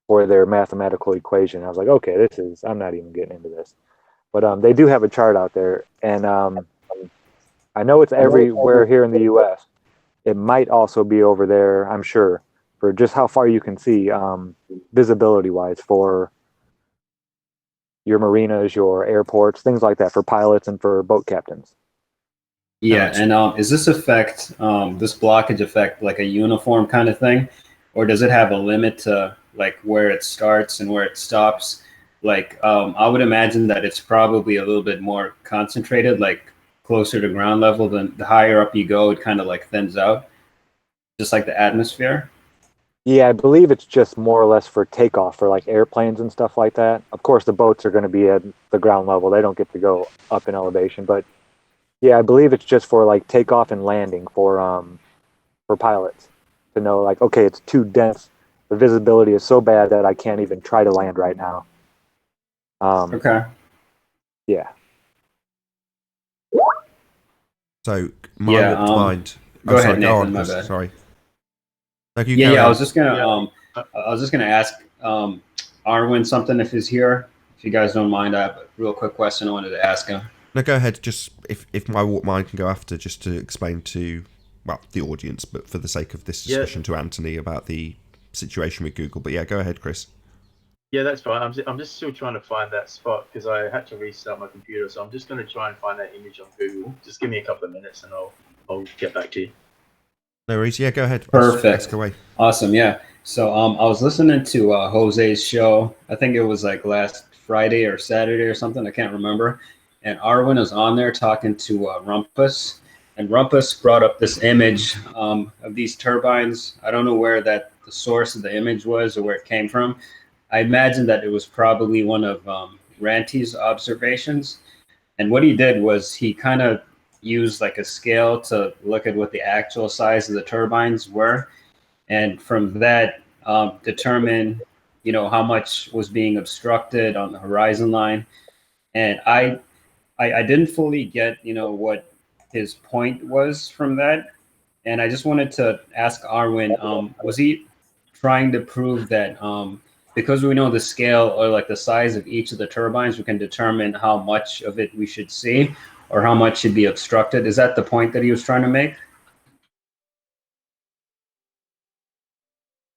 for their mathematical equation. I was like, okay, I'm not even getting into this. But they do have a chart out there, and I know it's everywhere here in the U.S. It might also be over there, I'm sure, for just how far you can see visibility-wise for your marinas, your airports, things like that, for pilots and for boat captains. Yeah, and is this blockage affect like a uniform kind of thing, or does it have a limit to like where it starts and where it stops? Like, I would imagine that it's probably a little bit more concentrated, like closer to ground level. Than the higher up you go, it kind of like thins out, just like the atmosphere. Yeah, I believe it's just more or less for takeoff for like airplanes and stuff like that. Of course, the boats are going to be at the ground level. They don't get to go up in elevation, but yeah, I believe it's just for like takeoff and landing for pilots to know, like, okay, it's too dense. The visibility is so bad that I can't even try to land right now. Okay. Yeah. So my mind. Go ahead, sorry, Nathan. on, my bad. Sorry. I was just gonna ask Arwen something if he's here. If you guys don't mind, I have a real quick question I wanted to ask him. No, go ahead. Just if my warp mind can go after, just to explain to the audience, but for the sake of this discussion, to Anthony about the situation with Google. But yeah, go ahead, Chris. Yeah, that's fine. I'm just still trying to find that spot because I had to restart my computer, so I'm just going to try and find that image on Google. Just give me a couple of minutes, and I'll get back to you. No worries. Yeah, go ahead. Perfect. Go away. Awesome. Yeah. So I was listening to Jose's show. I think it was like last Friday or Saturday or something. I can't remember. And Arwen was on there talking to Rumpus. And Rumpus brought up this image of these turbines. I don't know where the source of the image was or where it came from. I imagine that it was probably one of Ranty's observations. And what he did was he kind of used like a scale to look at what the actual size of the turbines were. And from that, determine, how much was being obstructed on the horizon line. And I didn't fully get, what his point was from that. And I just wanted to ask Arwen, was he trying to prove that because we know the scale or like the size of each of the turbines, we can determine how much of it we should see or how much should be obstructed. Is that the point that he was trying to make?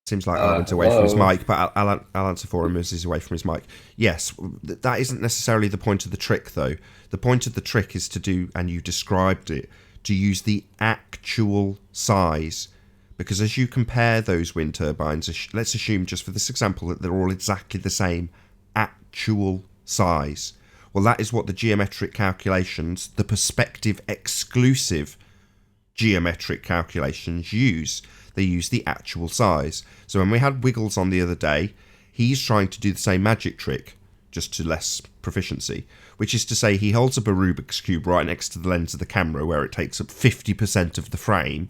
Seems like Alan's away from his hello? mic, but I'll answer for him as he's away from his mic. Yes, that isn't necessarily the point of the trick, though. The point of the trick is to do, and you described it, to use the actual size. Because as you compare those wind turbines, let's assume just for this example that they're all exactly the same actual size. Well, that is what the geometric calculations, the perspective exclusive geometric calculations use. They use the actual size. So when we had Wiggles on the other day, he's trying to do the same magic trick, just to less proficiency, which is to say he holds up a Rubik's Cube right next to the lens of the camera where it takes up 50% of the frame,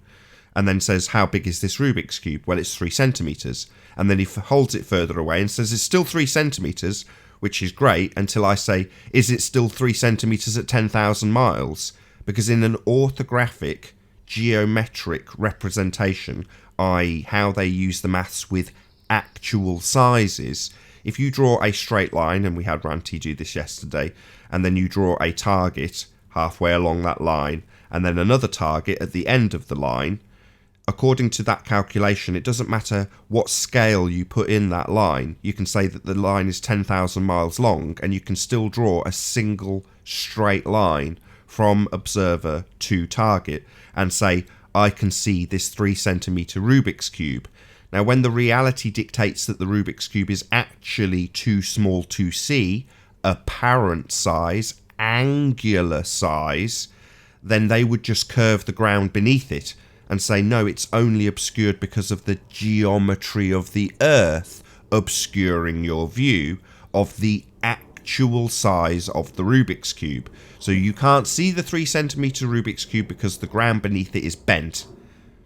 and then says, how big is this Rubik's Cube? Well, it's 3 centimetres. And then he holds it further away and says, it's still 3 centimetres, which is great, until I say, is it still 3 centimetres at 10,000 miles? Because in an orthographic geometric representation, i.e. how they use the maths with actual sizes, if you draw a straight line, and we had Ranty do this yesterday, and then you draw a target halfway along that line, and then another target at the end of the line, according to that calculation, it doesn't matter what scale you put in that line. You can say that the line is 10,000 miles long, and you can still draw a single straight line from observer to target and say, I can see this 3 centimetre Rubik's Cube. Now, when the reality dictates that the Rubik's Cube is actually too small to see, apparent size, angular size, then they would just curve the ground beneath it and say, no, it's only obscured because of the geometry of the Earth obscuring your view of the actual size of the Rubik's Cube. So you can't see the 3 centimetre Rubik's Cube because the ground beneath it is bent,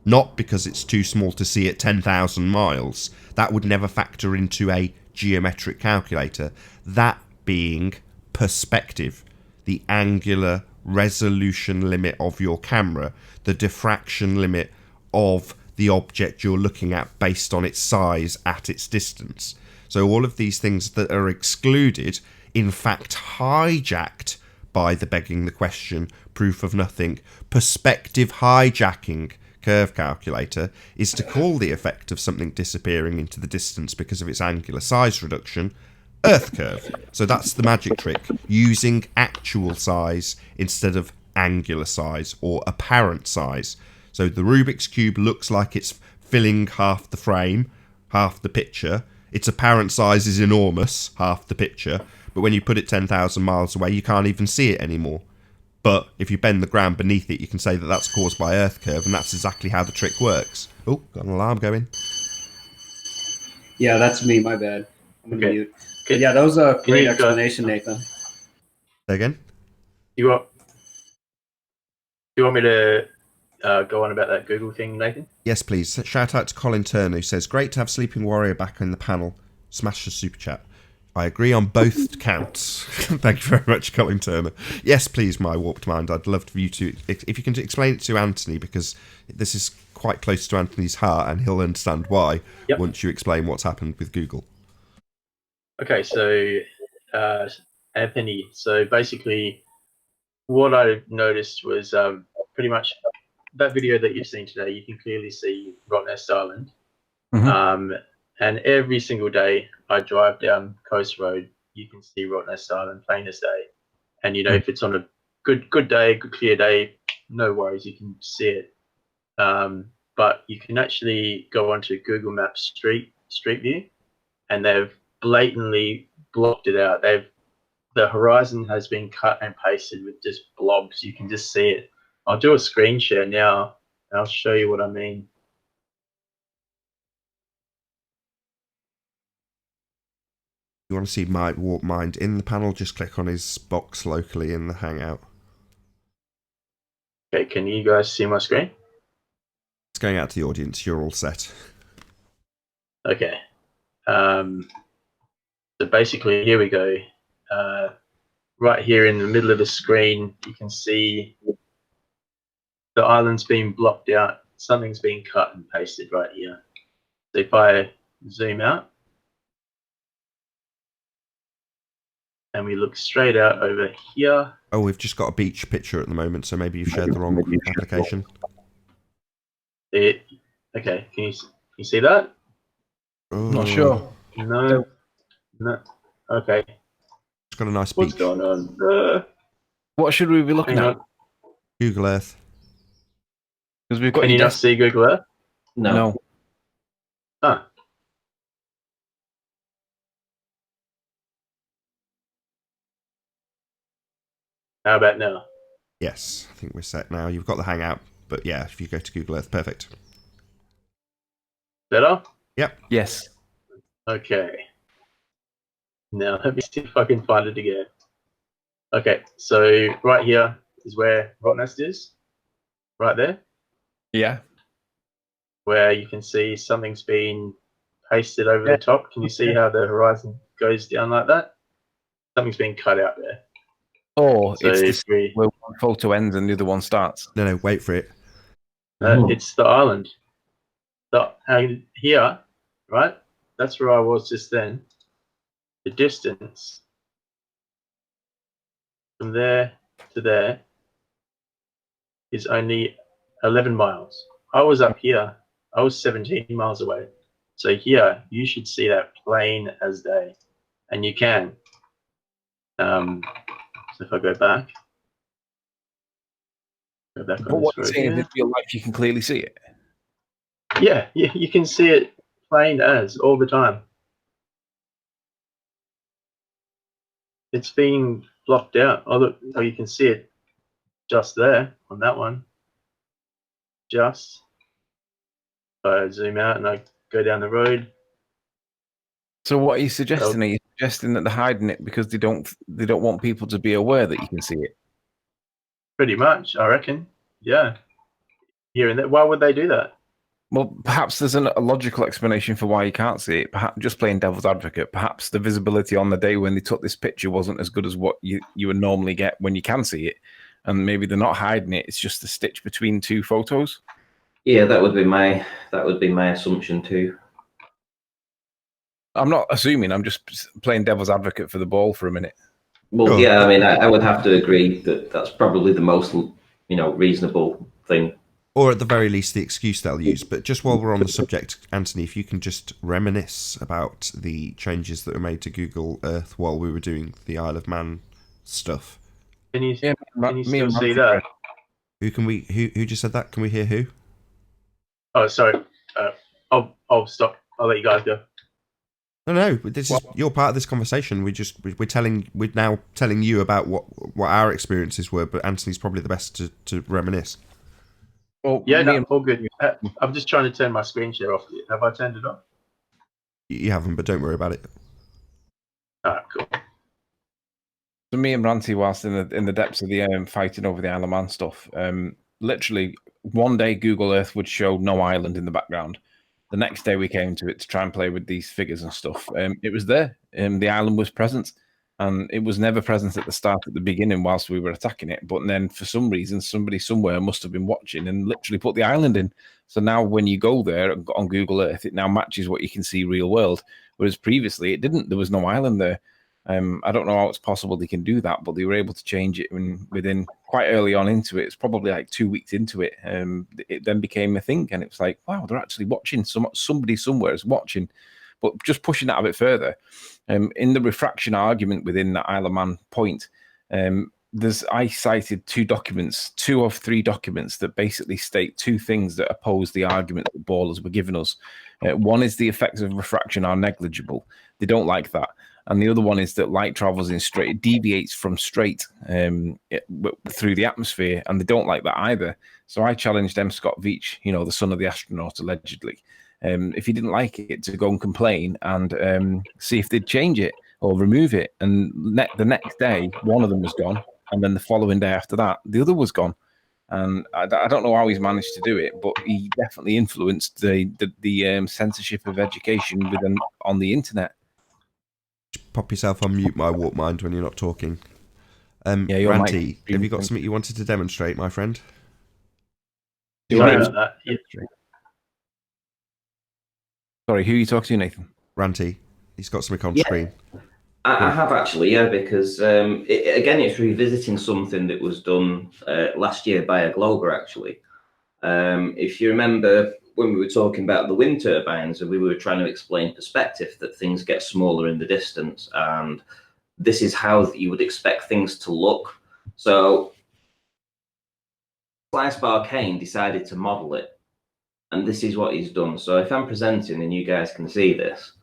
not because it's too small to see at 10,000 miles. That would never factor into a geometric calculator. That being perspective, the angular resolution limit of your camera, the diffraction limit of the object you're looking at based on its size at its distance. So all of these things that are excluded, in fact hijacked by the begging the question, proof of nothing, perspective hijacking curve calculator, is to call the effect of something disappearing into the distance because of its angular size reduction Earth curve. So that's the magic trick, using actual size instead of angular size or apparent size. So the Rubik's Cube looks like it's filling half the frame, half the picture. Its apparent size is enormous, half the picture, but when you put it 10,000 miles away, you can't even see it anymore. But if you bend the ground beneath it, you can say that that's caused by Earth curve, and that's exactly how the trick works. Oh, got an alarm going. Yeah, that's me. My bad. I'm gonna Okay. mute. Yeah, that was a great explanation, Nathan. Say again? You want me to go on about that Google thing, Nathan? Yes, please. Shout out to Colin Turner, who says, great to have Sleeping Warrior back in the panel. Smash the super chat. I agree on both counts. Thank you very much, Colin Turner. Yes, please, my warped mind. I'd love for you to, if you can explain it to Anthony, because this is quite close to Anthony's heart, and he'll understand why once you explain what's happened with Google. Okay, so Anthony, so basically what I noticed was pretty much that video that you've seen today, you can clearly see Rottnest Island. Mm-hmm. And every single day I drive down Coast Road, you can see Rottnest Island plain as day. And you know, if it's on a good day, good clear day, no worries, you can see it. But you can actually go onto Google Maps Street View, and they've blatantly blocked it out. The horizon has been cut and pasted with just blobs. You can just see it. I'll do a screen share now, and I'll show you what I mean. You want to see my warp mind in the panel, just click on his box locally in the Hangout. Okay, can you guys see my screen? It's going out to the audience. You're all set. Okay. So basically, here we go. Right here in the middle of the screen, you can see the island's been blocked out. Something's been cut and pasted right here. So if I zoom out, and we look straight out over here. Oh, we've just got a beach picture at the moment, so maybe you've shared the wrong application. Okay, can you see that? Not sure. No. Okay. It's got a nice What's beach. going on? What should we be looking Hang at? on. Google Earth. Because we've got Can you not see Google Earth? No. Huh. How about now? Yes, I think we're set now. You've got the Hangout, but yeah, if you go to Google Earth, perfect. Better? Yep. Yes. Okay. Now let me see if I can find it again. Okay, so right here is where Rottnest is. Right there. Yeah. Where you can see something's been pasted over the top. Can you see how the horizon goes down like that? Something's been cut out there. Or So it's if this we, where one photo ends and the other one starts. No, wait for it. it's the island. Here, right? That's where I was just then. The distance from there to there is only 11 miles. I was up here. I was 17 miles away. So here, you should see that plain as day. And you can. So if I go back But on what this you're road saying is here. in real life you can clearly see it. Yeah, you can see it plain as all the time. It's being blocked out. Oh, look, oh, you can see it just there on that one. Just. If I zoom out and I go down the road. So what are you suggesting? Are you suggesting that they're hiding it because they don't want people to be aware that you can see it? Pretty much, I reckon. Yeah. Here and there. Why would they do that? Well, perhaps there's a logical explanation for why you can't see it. Perhaps just playing devil's advocate. Perhaps the visibility on the day when they took this picture wasn't as good as what you would normally get when you can see it, and maybe they're not hiding it. It's just a stitch between two photos. Yeah, that would be my assumption too. I'm not assuming. I'm just playing devil's advocate for the ball for a minute. Well, Sure. yeah, I mean, I would have to agree that that's probably the most, reasonable thing. Or at the very least, the excuse they'll use. But just while we're on the subject, Anthony, if you can just reminisce about the changes that were made to Google Earth while we were doing the Isle of Man stuff. Can you Yeah, still see that? Who just said that? Can we hear who? Oh, sorry. I'll stop. I'll let you guys go. No, this is you're part of this conversation. We're now telling you about what our experiences were, but Anthony's probably the best to reminisce. Well, Yeah, no, all good. I'm just trying to turn my screen share off. Have I turned it off? You haven't, but don't worry about it. Alright, cool. So me and Ranty, whilst in the depths of the fighting over the Isle of Man stuff, literally one day Google Earth would show no island in the background. The next day we came to it to try and play with these figures and stuff. It was there. The island was present, and it was never present at the start, at the beginning, whilst we were attacking it. But then, for some reason, somebody somewhere must have been watching and literally put the island in. So now, when you go there on Google Earth, it now matches what you can see real world. Whereas previously, it didn't. There was no island there. I don't know how it's possible they can do that, but they were able to change it within quite early on into it. It's probably like 2 weeks into it. It then became a thing, and it was like, wow, they're actually watching. Somebody somewhere is watching. But just pushing that a bit further, in the refraction argument within the Isle of Man point, I cited two of three documents that basically state two things that oppose the argument that ballers were giving us. One is the effects of refraction are negligible. They don't like that. And the other one is that light travels in straight, it deviates from straight through the atmosphere, and they don't like that either. So I challenged M. Scott Veach, the son of the astronaut, allegedly, if he didn't like it, to go and complain and see if they'd change it or remove it. And the next day, one of them was gone, and then the following day after that, the other was gone. And I don't know how he's managed to do it, but he definitely influenced the censorship of education on the internet. Pop yourself on mute, my warp mind, when you're not talking. Yeah, Ranty, have you got something you wanted to demonstrate, my friend? Sorry about that. Yeah. Sorry, who are you talking to, Nathan? Ranty, he's got something on screen. I have actually, yeah, because again, it's revisiting something that was done last year by a Glober, actually. If you remember when we were talking about the wind turbines and we were trying to explain perspective, that things get smaller in the distance, and this is how you would expect things to look. So Slice Bar Kane decided to model it, and this is what he's done. So if I'm presenting and you guys can see this,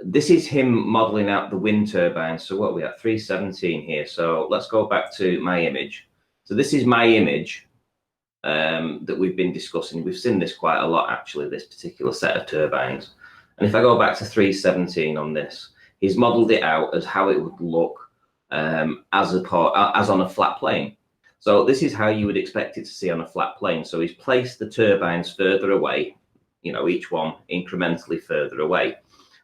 this is him modeling out the wind turbine. So what are we at? 317 here. So let's go back to my image. So this is my image that we've been discussing. We've seen this quite a lot, actually, this particular set of turbines. And if I go back to 317 on this, he's modeled it out as how it would look as on a flat plane. So this is how you would expect it to see on a flat plane. So he's placed the turbines further away, you know, each one incrementally further away.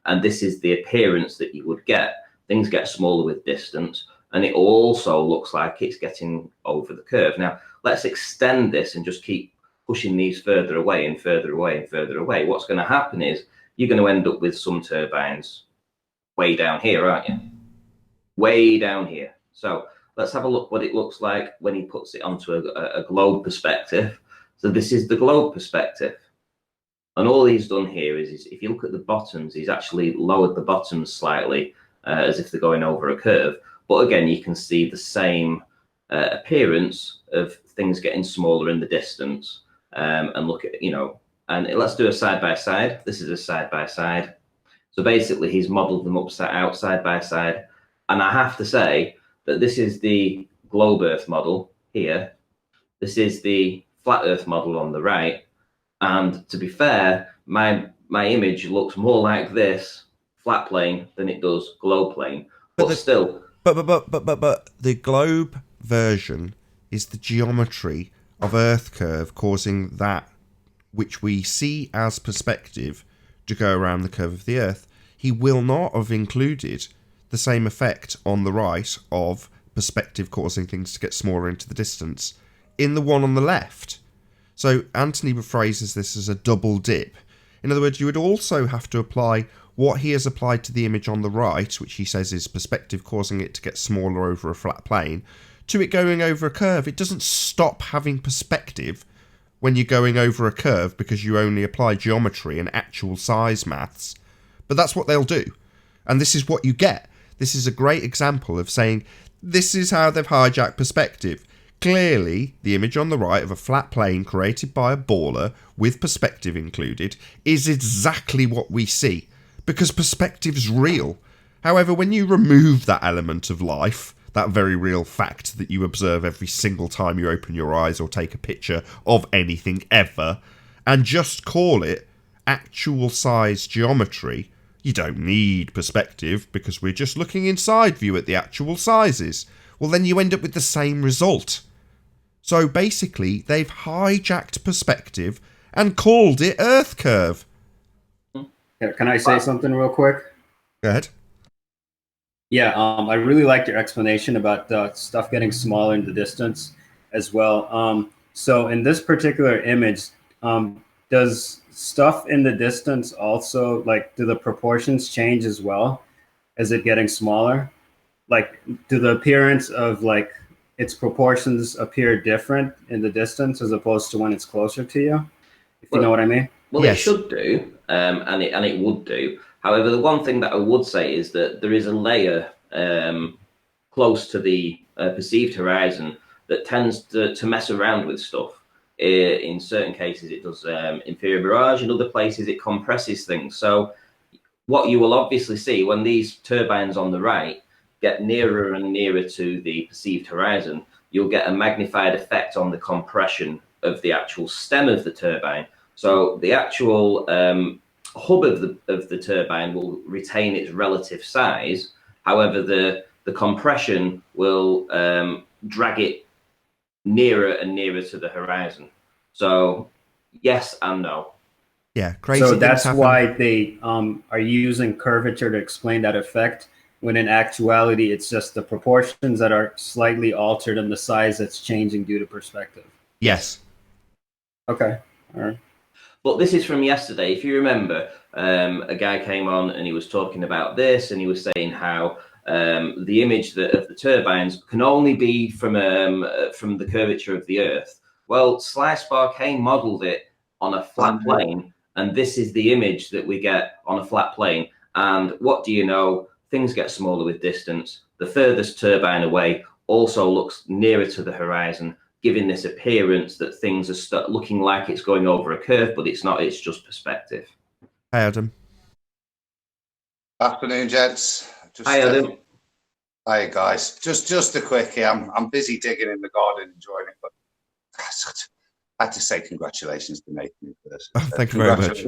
And this is the appearance that you would get. Things get smaller with distance, and it also looks like it's getting over the curve. Now, let's extend this and just keep pushing these further away and further away and further away. What's going to happen is you're going to end up with some turbines way down here, aren't you? Way down here. So let's have a look what it looks like when he puts it onto a globe perspective. So this is the globe perspective. And all he's done here is if you look at the bottoms, he's actually lowered the bottoms slightly as if they're going over a curve. But again, you can see the same appearance of things getting smaller in the distance. And look at, you know, and let's do a side by side. This is a side by side. So basically, he's modeled them out side by side. And I have to say that this is the globe Earth model here. This is the flat Earth model on the right. And to be fair, my image looks more like this flat plane than it does globe plane. But still. But the globe version is the geometry of Earth curve causing that which we see as perspective to go around the curve of the Earth. He will not have included the same effect on the right of perspective causing things to get smaller into the distance in the one on the left. So Anthony phrases this as a double dip. In other words, you would also have to apply what he has applied to the image on the right, which he says is perspective causing it to get smaller over a flat plane, to it going over a curve. It doesn't stop having perspective when you're going over a curve because you only apply geometry and actual size maths. But that's what they'll do. And this is what you get. This is a great example of saying, this is how they've hijacked perspective. Clearly, the image on the right of a flat plane created by a baller with perspective included is exactly what we see, because perspective's real. However, when you remove that element of life, that very real fact that you observe every single time you open your eyes or take a picture of anything ever, and just call it actual size geometry, you don't need perspective because we're just looking inside view at the actual sizes. Well, then you end up with the same result. So basically, they've hijacked perspective and called it Earth curve. Can I say something real quick? Go ahead. Yeah, I really liked your explanation about stuff getting smaller in the distance as well. So in this particular image, does stuff in the distance also, like, do the proportions change as well as it getting smaller? Like, do the appearance of, like, its proportions appear different in the distance as opposed to when it's closer to you? If you know what I mean? Well, Yes. It should do, and it would do. However, the one thing that I would say is that there is a layer close to the perceived horizon that tends to mess around with stuff. In certain cases, it does inferior mirage. In other places, it compresses things. So what you will obviously see when these turbines on the right get nearer and nearer to the perceived horizon, you'll get a magnified effect on the compression of the actual stem of the turbine. So the actual hub of the turbine will retain its relative size. However, the compression will drag it nearer and nearer to the horizon. So yes and no. Yeah, crazy. So that's why they are using curvature to explain that effect, when in actuality it's just the proportions that are slightly altered and the size that's changing due to perspective. Yes. Okay. All right. But this is from yesterday. If you remember, a guy came on and he was talking about this, and he was saying how the image of the turbines can only be from the curvature of the Earth. Well, Sly Sparkane modelled it on a flat plane, and this is the image that we get on a flat plane. And what do you know? Things get smaller with distance. The furthest turbine away also looks nearer to the horizon, giving this appearance that things are looking like it's going over a curve, but it's not. It's just perspective. Hey, Adam. Afternoon, gents. Hi, Adam. Hi, guys. Just a quickie. I'm busy digging in the garden, enjoying it, but I had to say congratulations to Nathan first. Oh, thank you very much.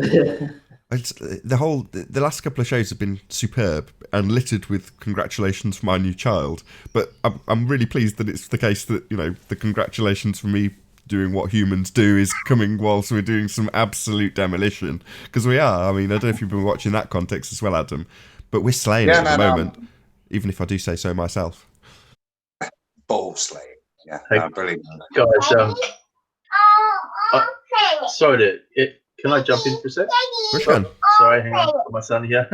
The last couple of shows have been superb and littered with congratulations for my new child. But I'm really pleased that it's the case that, you know, the congratulations for me doing what humans do is coming whilst we're doing some absolute demolition. Because we are. I mean, I don't know if you've been watching that context as well, Adam. But we're slaying it at the moment, even if I do say so myself. Ball slaying. Yeah, brilliant. Guys, sorry, can I jump in for a sec? Which one? Sorry, hang on, got my son here.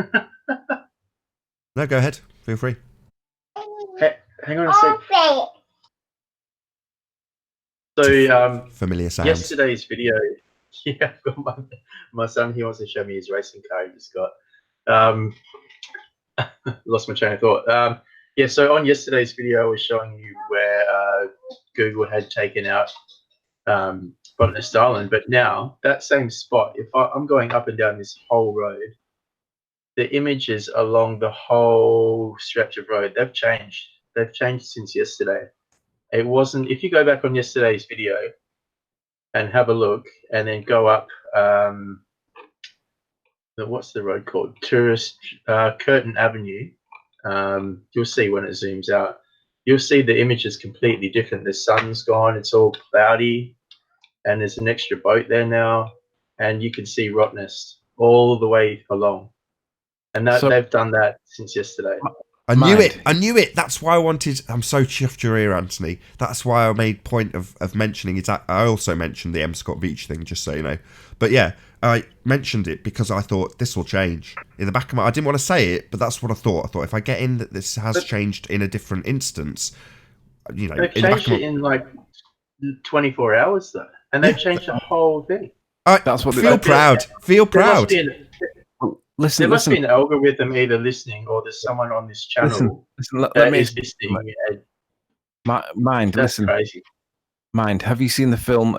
No, go ahead. Feel free. Hey, hang on a sec. So, familiar sounds. Yesterday's video, yeah, I've got my son, he wants to show me his racing car he just got. Lost my train of thought. Yeah, so on yesterday's video, I was showing you where Google had taken out Botanist Island, but now that same spot, if I'm going up and down this whole road, the images along the whole stretch of road, they've changed. They've changed since yesterday. It wasn't, if you go back on yesterday's video and have a look and then go up, what's the road called? Curtin Avenue. You'll see when it zooms out. You'll see the image is completely different. The sun's gone, it's all cloudy, and there's an extra boat there now, and you can see Rottnest all the way along. And they've done that since yesterday. I knew it. That's why I wanted. I'm so chuffed you're here, Anthony. That's why I made point of mentioning it. I also mentioned the M. Scott Beach thing, just so you know. But yeah, I mentioned it because I thought this will change. In the back of my, I didn't want to say it, but that's what I thought. I thought if I get in that this has changed in a different instance, you know, they've changed it in like 24 hours though, and they've changed the whole thing. That's what feel proud. Feel proud. There must be an algorithm either listening or there's someone on this channel let me is listening. Mind, that's listen. Crazy. Mind, have you seen the film?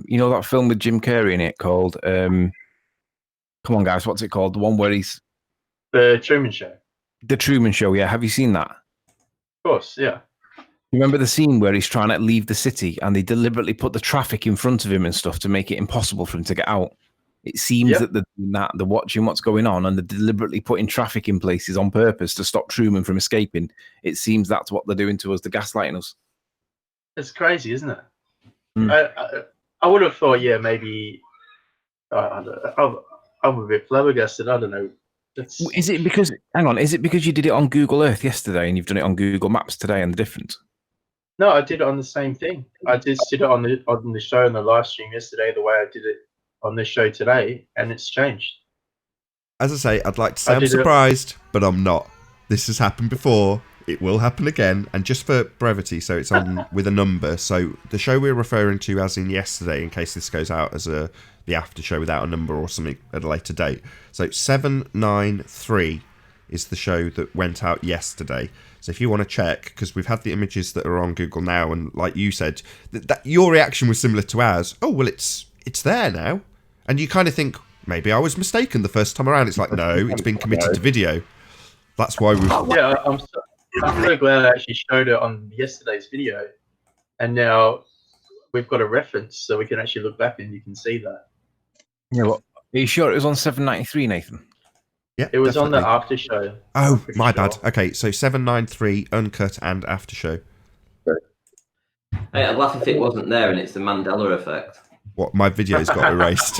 You know that film with Jim Carrey in it called? Come on, guys, what's it called? The one where he's The Truman Show. The Truman Show. Yeah, have you seen that? Of course, yeah. You remember the scene where he's trying to leave the city and they deliberately put the traffic in front of him and stuff to make it impossible for him to get out? It seems that they're watching what's going on and they're deliberately putting traffic in places on purpose to stop Truman from escaping. It seems that's what they're doing to us. They're gaslighting us. It's crazy, isn't it? I would have thought, yeah, maybe. I'm a bit flabbergasted. I don't know. Is it because? Hang on. Is it because you did it on Google Earth yesterday and you've done it on Google Maps today and the difference? No, I did it on the same thing. I just did it on the show, on the live stream yesterday, the way I did it on this show today, and it's changed. As I say, I'd like to say I'm surprised, but I'm not. This has happened before. It will happen again. And just for brevity, so it's on with a number. So the show we're referring to as in yesterday, in case this goes out as the after show without a number or something at a later date. So 793 is the show that went out yesterday. So if you want to check, because we've had the images that are on Google now, and like you said, that your reaction was similar to ours. Oh, well, it's there now. And you kind of think, maybe I was mistaken the first time around. It's like, no, it's been committed to video. That's why we've... Yeah, I'm so glad I actually showed it on yesterday's video. And now we've got a reference, so we can actually look back and you can see that. Yeah, well, are you sure it was on 793, Nathan? Yeah, it was definitely. on the after show. Oh, my bad. Okay, so 793, Uncut, and after show. Hey, I'd laugh if it wasn't there and it's the Mandela effect. What, my videos got erased?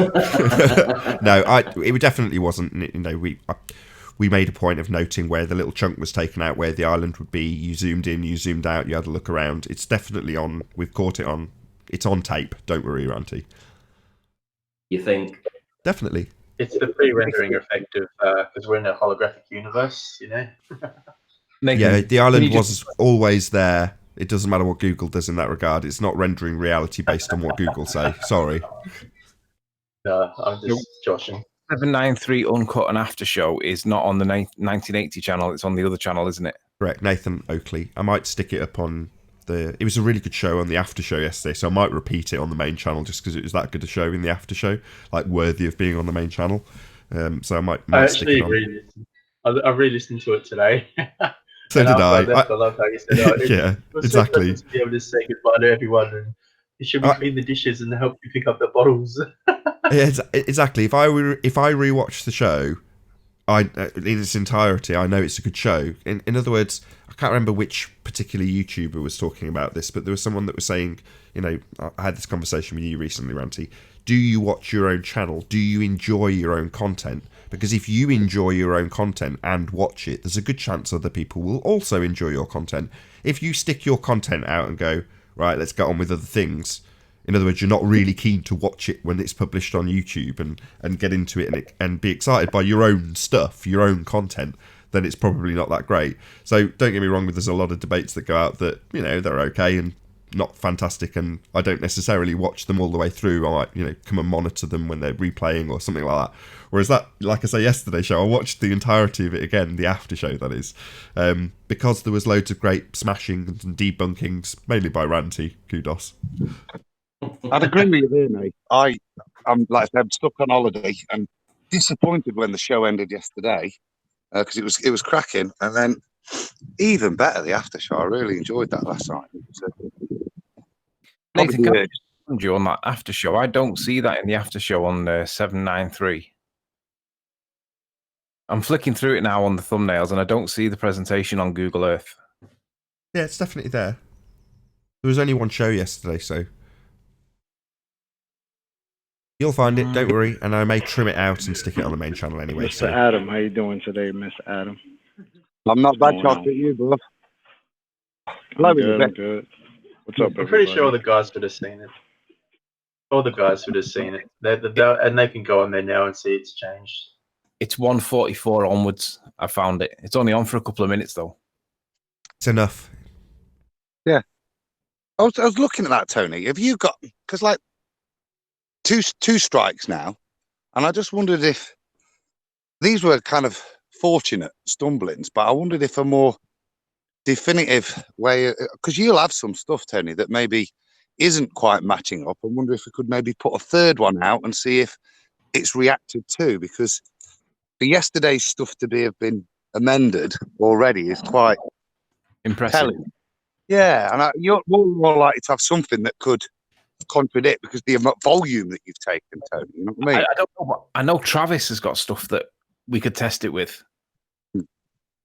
No, it definitely wasn't. You know, we made a point of noting where the little chunk was taken out, where the island would be. You zoomed in, you zoomed out, you had a look around. It's definitely on. We've caught it on. It's on tape. Don't worry, Ranty. You think? definitely. It's the pre-rendering effect of because we're in a holographic universe, you know. Nathan, Yeah, the can island you was always there. It doesn't matter what Google does in that regard. It's not rendering reality based on what Google say. Sorry. No, I'm just joshing. 793 Uncut and After Show is not on the 1980 channel. It's on the other channel, isn't it? Correct, Nathan Oakley. I might stick it up on the... It was a really good show on the After Show yesterday, so I might repeat it on the main channel just because it was that good a show in the After Show, like worthy of being on the main channel. So I might stick it on. I re-listened to it today. So and did I. I love how you said, Yeah, it was exactly. so pleasant to be able to say goodbye to everyone, and should we clean the dishes and help you pick up the bottles? Yeah, exactly. If I rewatch the show, in its entirety, I know it's a good show. In other words, I can't remember which particular YouTuber was talking about this, but there was someone that was saying, you know, I had this conversation with you recently, Ranty. Do you watch your own channel? Do you enjoy your own content? Because if you enjoy your own content and watch it, there's a good chance other people will also enjoy your content. If you stick your content out and go, right, let's get on with other things, in other words, you're not really keen to watch it when it's published on YouTube and get into it and be excited by your own stuff, your own content, then it's probably not that great. So don't get me wrong, there's a lot of debates that go out that, you know, they're okay and not fantastic, and I don't necessarily watch them all the way through. I might, you know, come and monitor them when they're replaying or something like that. Whereas that, like I say, yesterday show, I watched the entirety of it again, the after show that is, because there was loads of great smashing and debunkings, mainly by Ranty. Kudos. I'd agree with you there, mate. I'm like I said, I'm stuck on holiday and disappointed when the show ended yesterday because it was cracking, and then even better the after show. I really enjoyed that last night. Nathan, can I find you on that after show? I don't see that in the after show on 793. I'm flicking through it now on the thumbnails, and I don't see the presentation on Google Earth. Yeah, it's definitely there. There was only one show yesterday, so you'll find it, don't worry, and I may trim it out and stick it on the main channel anyway. Mr. Adam, how you doing today, Mr. Adam? I'm not bad, talking to you, bro. I'm good. What's up, I'm pretty sure all the guys would have seen it. All the guys would have seen it. And they can go on there now and see it's changed. It's 144 onwards. I found it. It's only on for a couple of minutes, though. It's enough. Yeah. I was looking at that, Tony. Have you got... Because, like, two strikes now, and I just wondered if these were kind of fortunate stumblings, but I wondered if a more definitive way, because you'll have some stuff, Tony, that maybe isn't quite matching up. I wonder if we could maybe put a third one out and see if it's reacted to, because for yesterday's stuff to have been amended already is quite impressive. Telling. Yeah, and you're more likely to have something that could contradict because the volume that you've taken, Tony. You know what I mean? I don't know. But I know Travis has got stuff that we could test it with.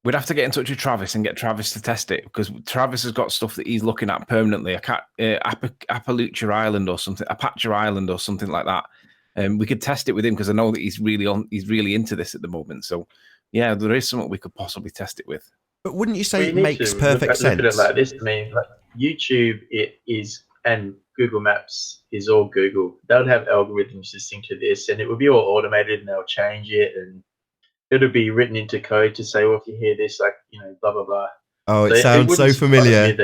We'd have to get in touch with Travis and get Travis to test it, because Travis has got stuff that he's looking at permanently. Appalachia Island or something, Apache Island or something like that. We could test it with him because I know that he's really into this at the moment. So yeah, there is something we could possibly test it with. But wouldn't you say it makes perfect sense? Look at it like this. I mean, like YouTube, it is, and Google Maps is all Google. They'll have algorithms to sync to this, and it will be all automated, and they'll change it, and it'll be written into code to say, well, if you hear this, like, you know, blah blah blah. Oh, it sounds so familiar.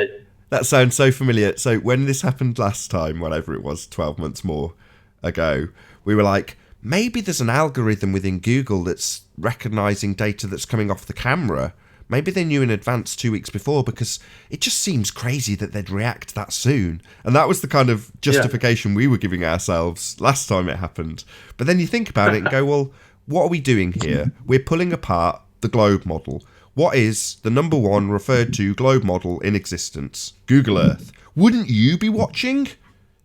That sounds so familiar. So when this happened last time, whatever it was, 12 months more ago, we were like, maybe there's an algorithm within Google that's recognizing data that's coming off the camera. Maybe they knew in advance 2 weeks before, because it just seems crazy that they'd react that soon. And that was the kind of justification we were giving ourselves last time it happened. But then you think about it and go, well, what are we doing here? We're pulling apart the globe model. What is the number one referred to globe model in existence? Google Earth. Wouldn't you be watching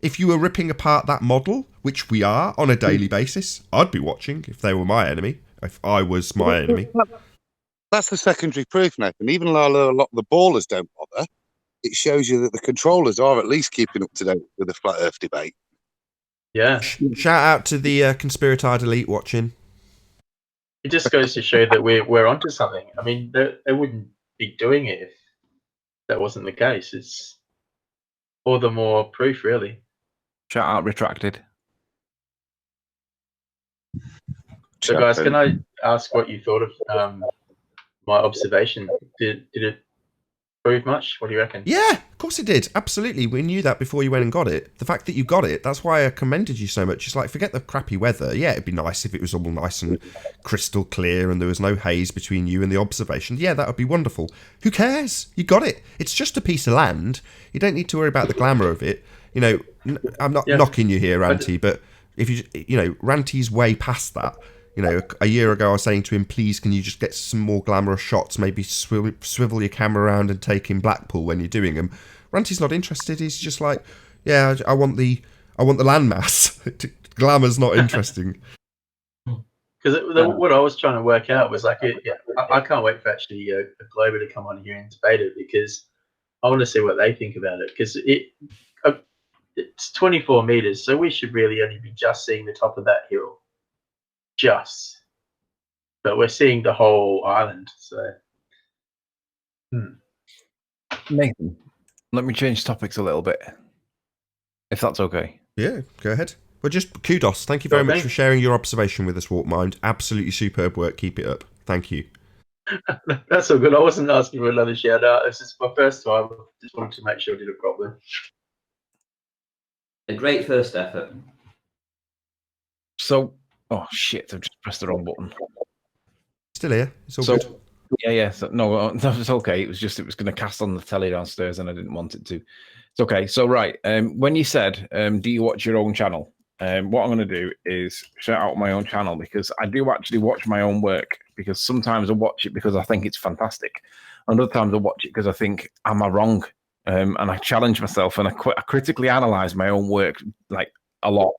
if you were ripping apart that model, which we are on a daily basis? I'd be watching if they were my enemy, if I was my enemy. That's the secondary proof, Nathan. Even though a lot of the ballers don't bother, it shows you that the controllers are at least keeping up to date with the flat Earth debate. Yeah. Shout out to the Conspiratard Elite watching. It just goes to show that we're onto something. I mean, they wouldn't be doing it if that wasn't the case. It's all the more proof, really. Shout out Retracted. So, guys, can I ask what you thought of my observation? Did it prove much? What do you reckon? Yeah, of course it did. Absolutely. We knew that before you went and got it. The fact that you got it, that's why I commended you so much. It's like, forget the crappy weather. Yeah, it'd be nice if it was all nice and crystal clear and there was no haze between you and the observation. Yeah, that would be wonderful. Who cares? You got it. It's just a piece of land. You don't need to worry about the glamour of it. You know, I'm not knocking you here, Ranty, but if Ranty's way past that. You know, a year ago I was saying to him, please, can you just get some more glamorous shots? Maybe swivel your camera around and take in Blackpool when you're doing them. Ranty's not interested. He's just like, yeah, I want the landmass. Glamour's not interesting. Because what I was trying to work out was like, I can't wait for actually a Glober to come on here and debate it, because I want to see what they think about it. Because it's 24 meters, so we should really only be just seeing the top of that hill. But we're seeing the whole island. So, Nathan, let me change topics a little bit, if that's okay. Yeah, go ahead. Well, just kudos. Thank you very much for sharing your observation with us, Warpmind. Absolutely superb work. Keep it up. Thank you. That's all good. I wasn't asking for another shout out. This is my first time. I just wanted to make sure I did it properly. A great first effort. So, oh shit! I've just pressed the wrong button. Still here. It's all good. Yeah. So, no, it's okay. It was going to cast on the telly downstairs, and I didn't want it to. It's okay. So, right. When you said, "Do you watch your own channel?" What I'm going to do is shout out my own channel, because I do actually watch my own work. Because sometimes I watch it because I think it's fantastic, and other times I watch it because I think, am I wrong? And I challenge myself, and I critically analyze my own work like a lot.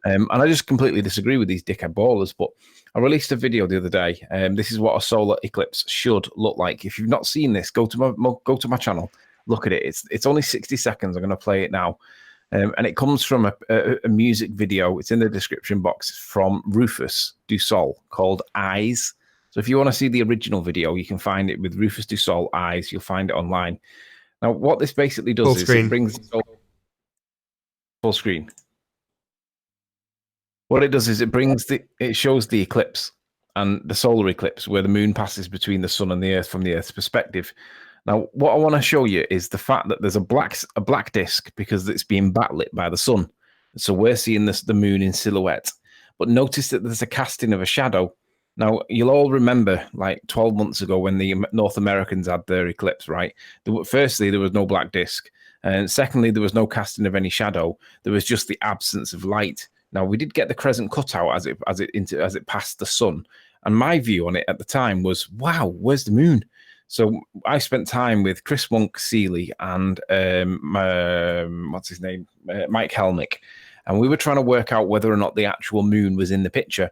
And I just completely disagree with these dickhead ballers. But I released a video the other day. This is what a solar eclipse should look like. If you've not seen this, go to my channel, look at it. It's only 60 seconds. I'm going to play it now, and it comes from a music video. It's in the description box. It's from Rufus Du Sol called Eyes. So if you want to see the original video, you can find it with Rufus Du Sol Eyes. You'll find it online. Now, what this basically does is it brings full screen. What it does is it shows the eclipse and the solar eclipse, where the moon passes between the sun and the earth from the earth's perspective. Now, what I want to show you is the fact that there's a black disk, because it's being backlit by the sun. So we're seeing the moon in silhouette. But notice that there's a casting of a shadow. Now, you'll all remember, like 12 months ago, when the North Americans had their eclipse, right? Firstly, there was no black disk. And secondly, there was no casting of any shadow. There was just the absence of light. Now, we did get the crescent cut out as it passed the sun. And my view on it at the time was, wow, where's the moon? So I spent time with Chris Monk Seeley and what's his name? Mike Helmick. And we were trying to work out whether or not the actual moon was in the picture.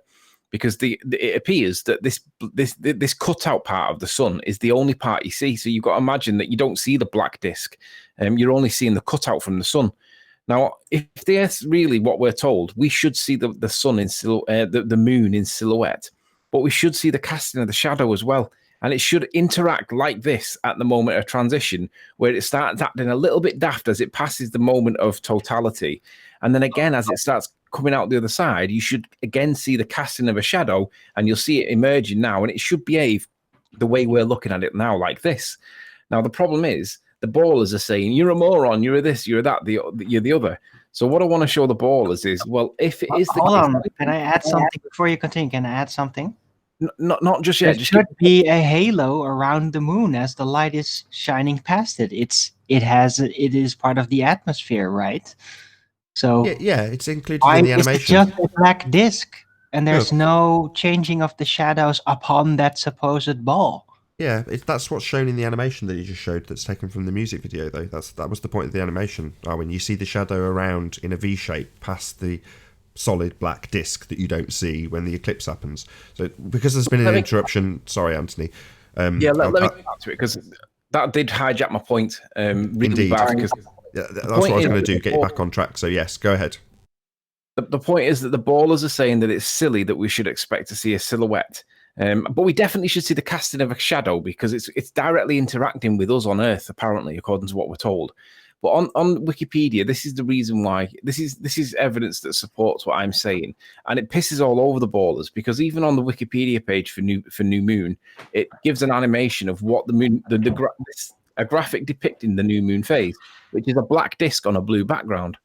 Because it appears that this cutout part of the sun is the only part you see. So you've got to imagine that you don't see the black disk. You're only seeing the cutout from the sun. Now, if the Earth's really what we're told, we should see the sun in the moon in silhouette, but we should see the casting of the shadow as well. And it should interact like this at the moment of transition, where it starts acting a little bit daft as it passes the moment of totality. And then again, as it starts coming out the other side, you should again see the casting of a shadow, and you'll see it emerging now, and it should behave the way we're looking at it now, like this. Now, the problem is, the ballers are saying, you're a moron, you're this, you're that, you're the other. So what I want to show the ballers is, well, if it is the Hold on, can I add something before you continue? Can I add something? Not just yet. There should be a halo around the moon as the light is shining past it. It is part of the atmosphere, right? So yeah, it's included in the animation. It's just a black disc, and there's no changing of the shadows upon that supposed ball. Yeah, that's what's shown in the animation that you just showed. That's taken from the music video, though. That was the point of the animation. When you see the shadow around in a V shape past the solid black disc that you don't see when the eclipse happens. So because there's been an interruption, sorry, Anthony. Let me get back to it, because that did hijack my point. Indeed. That's what I was going to do, get you back on track. So yes, go ahead. The point is that the ballers are saying that it's silly that we should expect to see a silhouette. But we definitely should see the casting of a shadow, because it's directly interacting with us on Earth, apparently, according to what we're told. But on Wikipedia, this is the reason why. This is evidence that supports what I'm saying, and it pisses all over the ballers because even on the Wikipedia page for New Moon, it gives an animation of what the moon, a graphic depicting the new moon phase, which is a black disc on a blue background.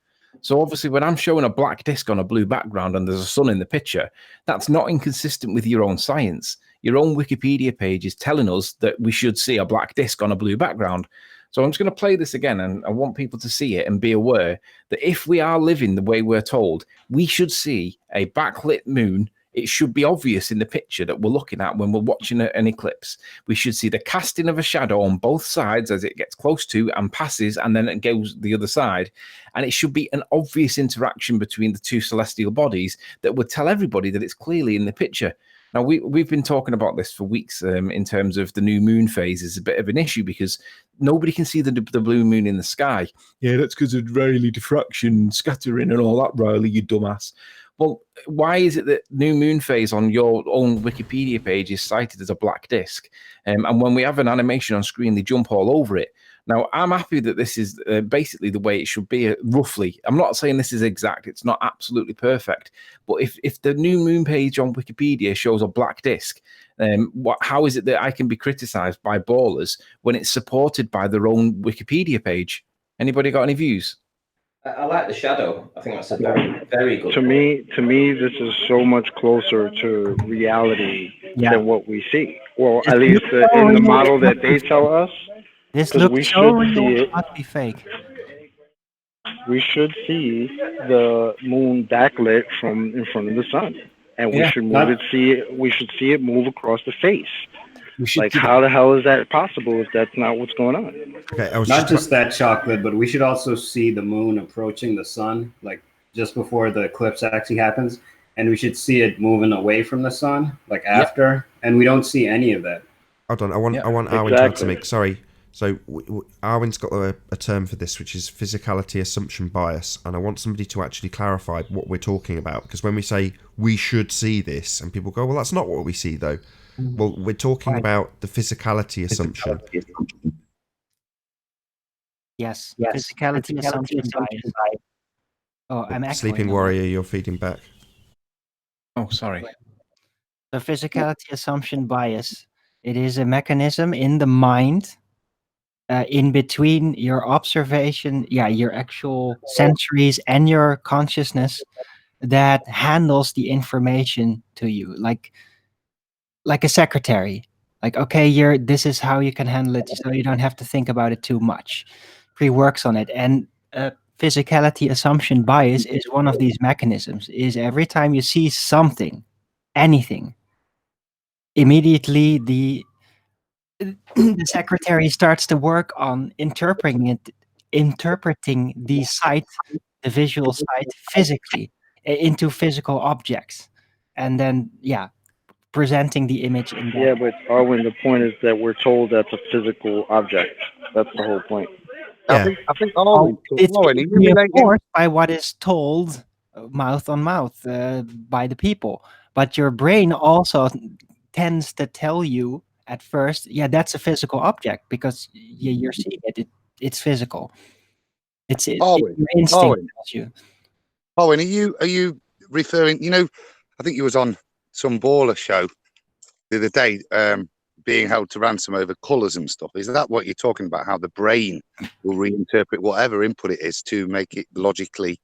So obviously, when I'm showing a black disc on a blue background and there's a sun in the picture, that's not inconsistent with your own science. Your own Wikipedia page is telling us that we should see a black disc on a blue background. So I'm just going to play this again, and I want people to see it and be aware that if we are living the way we're told, we should see a backlit moon. It should be obvious in the picture that we're looking at when we're watching an eclipse. We should see the casting of a shadow on both sides as it gets close to and passes, and then it goes the other side. And it should be an obvious interaction between the two celestial bodies that would tell everybody that it's clearly in the picture. Now, we've been talking about this for weeks in terms of the new moon phase is a bit of an issue because nobody can see the blue moon in the sky. Yeah, that's because of Rayleigh diffraction, scattering and all that, Riley, you dumbass. Well, why is it that new moon phase on your own Wikipedia page is cited as a black disc? And when we have an animation on screen, they jump all over it. Now, I'm happy that this is basically the way it should be, roughly. I'm not saying this is exact. It's not absolutely perfect. But if the new moon page on Wikipedia shows a black disc, how is it that I can be criticized by ballers when it's supported by their own Wikipedia page? Anybody got any views? I like the shadow. I think that's a very, very good. To me, this is so much closer to reality than what we see. Well, at least in the model that they tell us. This looks so real, it must be fake. We should see the moon backlit from in front of the sun, and we should move it. We should see it move across the face. Like, how the hell is that possible if that's not what's going on? Okay, not just that, Chocolate, but we should also see the moon approaching the sun, like just before the eclipse actually happens, and we should see it moving away from the sun, like after, and we don't see any of that. Hold on, I want Arwen to add something. Sorry. So Arwen's got a term for this, which is physicality assumption bias, and I want somebody to actually clarify what we're talking about, because when we say we should see this, and people go, well, that's not what we see, though. Well, we're talking about the physicality assumption. Yes. Physicality assumption bias. Oh, I'm echoing. Sleeping Warrior, you're feeding back. Oh, sorry. The physicality assumption bias, it is a mechanism in the mind in between your observation, your actual sensories and your consciousness that handles the information to you, like a secretary. Like, okay, this is how you can handle it, so you don't have to think about it too much. Pre-works on it, and physicality assumption bias is one of these mechanisms. Is every time you see something, anything, immediately the secretary starts to work on interpreting the sight, the visual sight, physically into physical objects, and then presenting the image in that. Yeah, but Arwen, the point is that we're told that's a physical object. That's the whole point. Yeah. I think Arwen, it's reinforced by what is told mouth on mouth by the people, but your brain also tends to tell you at first, that's a physical object because you're seeing it. It's physical. It's your instinct tells you. Owen, are you referring? I think you was on some baller show the other day, being held to ransom over colours and stuff. Is that what you're talking about? How the brain will reinterpret whatever input it is to make it logically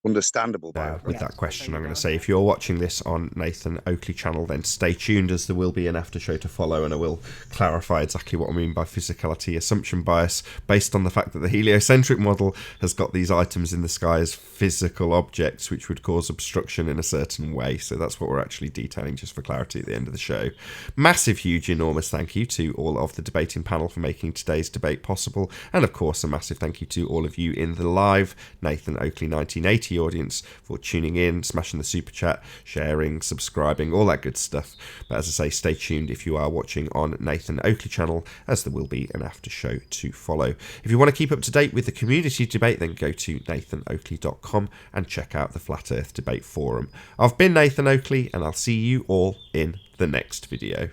understandable. With that question, I'm going to say, if you're watching this on Nathan Oakley channel, then stay tuned, as there will be an after show to follow, and I will clarify exactly what I mean by physicality assumption bias, based on the fact that the heliocentric model has got these items in the sky as physical objects which would cause obstruction in a certain way. So that's what we're actually detailing, just for clarity, at the end of the show. Massive, huge, enormous thank you to all of the debating panel for making today's debate possible, and of course a massive thank you to all of you in the live Nathan Oakley 1980 audience for tuning in, smashing the super chat, sharing, subscribing, all that good stuff. But as I say, stay tuned if you are watching on Nathan Oakley channel, as there will be an after show to follow. If you want to keep up to date with the community debate, then go to nathanoakley.com and check out the Flat Earth Debate Forum. I've been Nathan Oakley, and I'll see you all in the next video.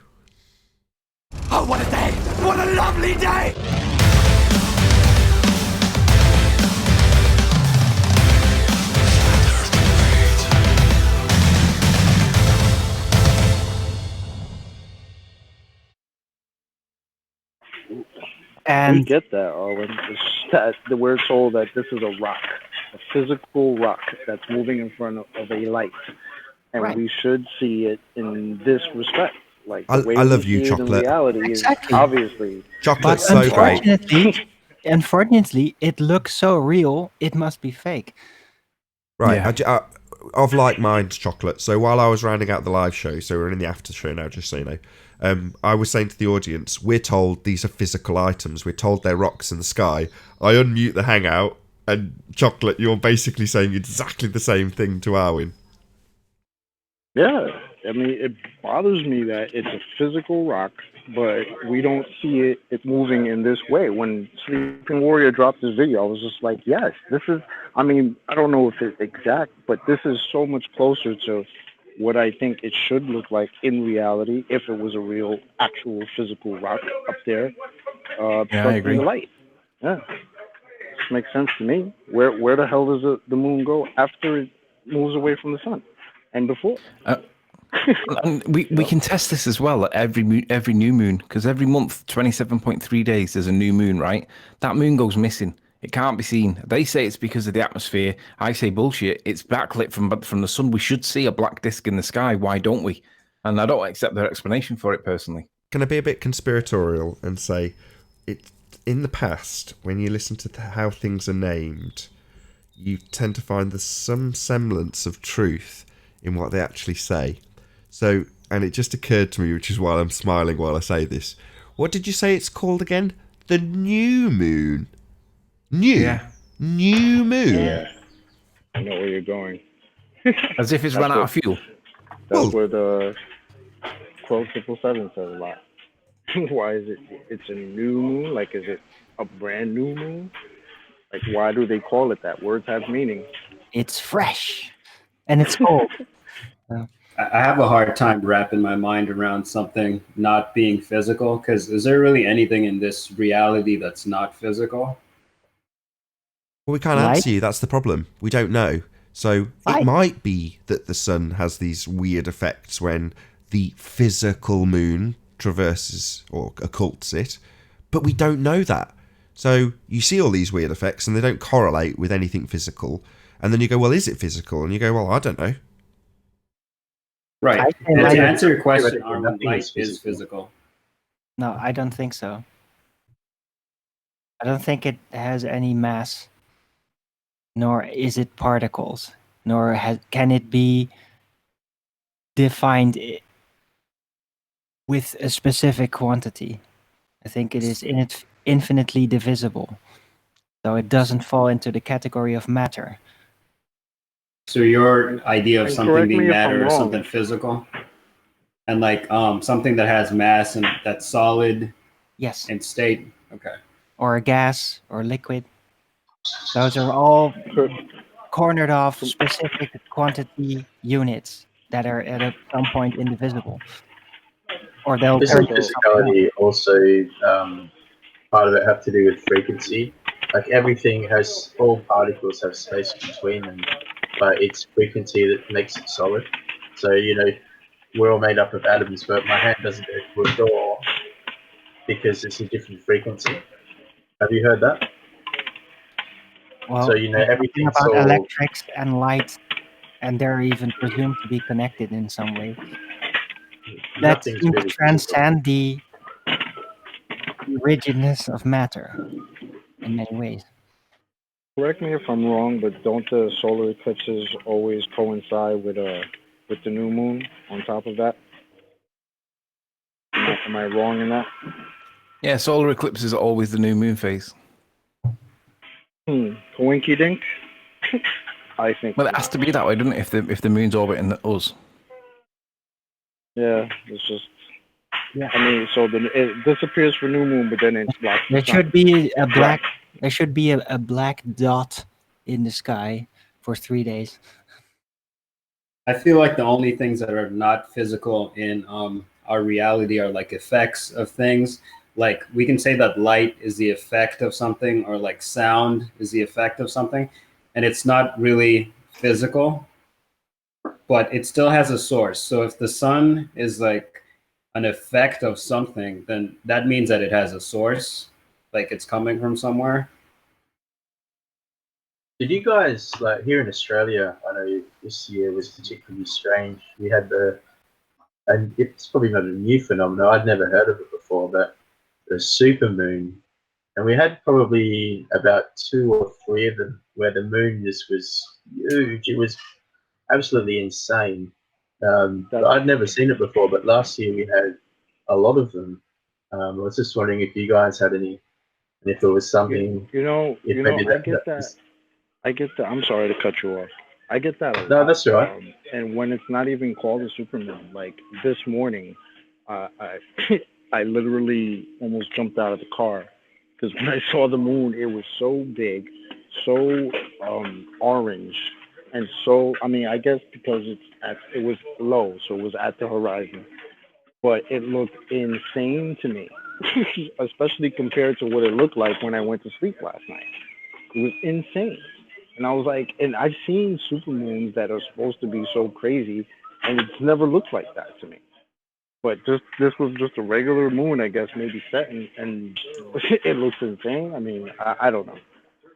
Oh, what a day! What a lovely day! And get that, Arwen. It's that we're told that this is a rock, a physical rock that's moving in front of a light, and Right. we should see it in this respect. Like the I way love we you, see it in chocolate. reality Exactly. is obviously. Chocolate's but so great. unfortunately, it looks so real. It must be fake. Right, Yeah. of like minds, chocolate. So while I was rounding out the live show, so we're in the after show now, just so you know, I was saying to the audience, we're told these are physical items. We're told they're rocks in the sky. I unmute the hangout, and chocolate, you're basically saying exactly the same thing to Arwen. Yeah, I mean, it bothers me that it's a physical rock, but we don't see it moving in this way. When Sleeping Warrior dropped this video, I was just like, yes, this is. I mean, I don't know if it's exact, but this is so much closer to what I think it should look like in reality if it was a real, actual physical rock up there, Yeah, I stuck agree. in the light. Yeah, this makes sense to me. Where the hell does the moon go after it moves away from the sun, and before? And we can test this as well at every new moon, because every month, 27.3 days, there's a new moon, right? That moon goes missing. It can't be seen. They say it's because of the atmosphere. I say bullshit. It's backlit from the sun. We should see a black disk in the sky. Why don't we? And I don't accept their explanation for it personally. Can I be a bit conspiratorial and say, it in the past, when you listen to how things are named, you tend to find there's some semblance of truth in what they actually say. So, and it just occurred to me, which is why I'm smiling while I say this. What did you say it's called again? The new moon. New moon. Yeah, I know where you're going. As if it's run out of fuel. That's what Quote 777 says a lot. Why is it? It's a new moon. Like, is it a brand new moon? Like, why do they call it that? Words have meaning. It's fresh, and it's cold. I have a hard time wrapping my mind around something not being physical, because is there really anything in this reality that's not physical? Well, we can't answer you. That's the problem. We don't know. So it might be that the sun has these weird effects when the physical moon traverses or occults it, but we don't know that. So you see all these weird effects and they don't correlate with anything physical. And then you go, well, is it physical? And you go, well, I don't know. Right. And to answer your question, light is physical. No, I don't think so. I don't think it has any mass, nor is it particles, nor can it be defined with a specific quantity. I think it is infinitely divisible, so it doesn't fall into the category of matter. So your idea of And something correct me being if I'm matter is wrong. something physical, and like something that has mass and that's solid. Yes. In state. Okay. Or a gas or liquid. Those are all cornered off specific quantity units that are at some point indivisible. Or they'll turn Doesn't physicality also part of it have to do with frequency? Like everything has, all particles have space between them, but it's frequency that makes it solid. So, you know, we're all made up of atoms, but my hand doesn't go to a door because it's a different frequency. Have you heard that? Well, So, you know, everything's about all... electrics and light, and they're even presumed to be connected in some way. That Nothing's seems to really transcend the rigidness of matter in many ways. Correct me if I'm wrong, but don't the solar eclipses always coincide with the new moon on top of that? Am I wrong in that? Yeah, solar eclipses are always the new moon phase. Coinky dink? I think. Well, it has to be that way, doesn't it? If the moon's orbiting us. Yeah, it's just. Yeah. I mean, so it disappears for new moon, but then it's black. There should be a black. There should be a black dot in the sky for 3 days. I feel like the only things that are not physical in our reality are like effects of things. Like we can say that light is the effect of something, or like sound is the effect of something, and it's not really physical, but it still has a source. So if the sun is like an effect of something, then that means that it has a source. like it's coming from somewhere. Did you guys, like here in Australia, I know this year was particularly strange. We had and it's probably not a new phenomenon, I'd never heard of it before, but the supermoon. And we had probably about 2 or 3 of them where the moon just was huge. It was absolutely insane. I'd never seen it before, but last year we had a lot of them. I was just wondering if you guys had any, and if it was something. I get that. I'm sorry to cut you off. I get that a lot. No, that's all right. And when it's not even called a supermoon, like this morning, I I literally almost jumped out of the car because when I saw the moon, it was so big, so orange, and so I guess because it was low, so it was at the horizon, but it looked insane to me, especially compared to what it looked like when I went to sleep last night. It was insane. And I was like, and I've seen supermoons that are supposed to be so crazy, and it's never looked like that to me. But this was just a regular moon, I guess, maybe set, and it looks insane. I don't know.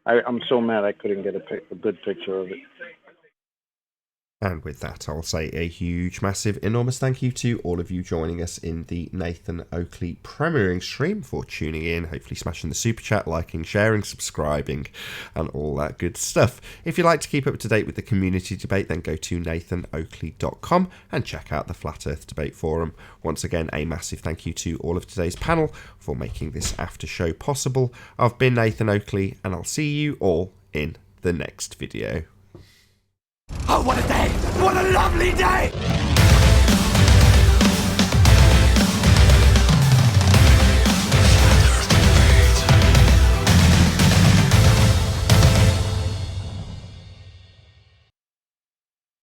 I'm so mad I couldn't get a good picture of it. And with that, I'll say a huge, massive, enormous thank you to all of you joining us in the Nathan Oakley premiering stream, for tuning in, hopefully smashing the super chat, liking, sharing, subscribing, and all that good stuff. If you'd like to keep up to date with the community debate, then go to nathanoakley.com and check out the Flat Earth Debate Forum. Once again, a massive thank you to all of today's panel for making this after show possible. I've been Nathan Oakley, and I'll see you all in the next video. Oh, what a day! What a lovely day!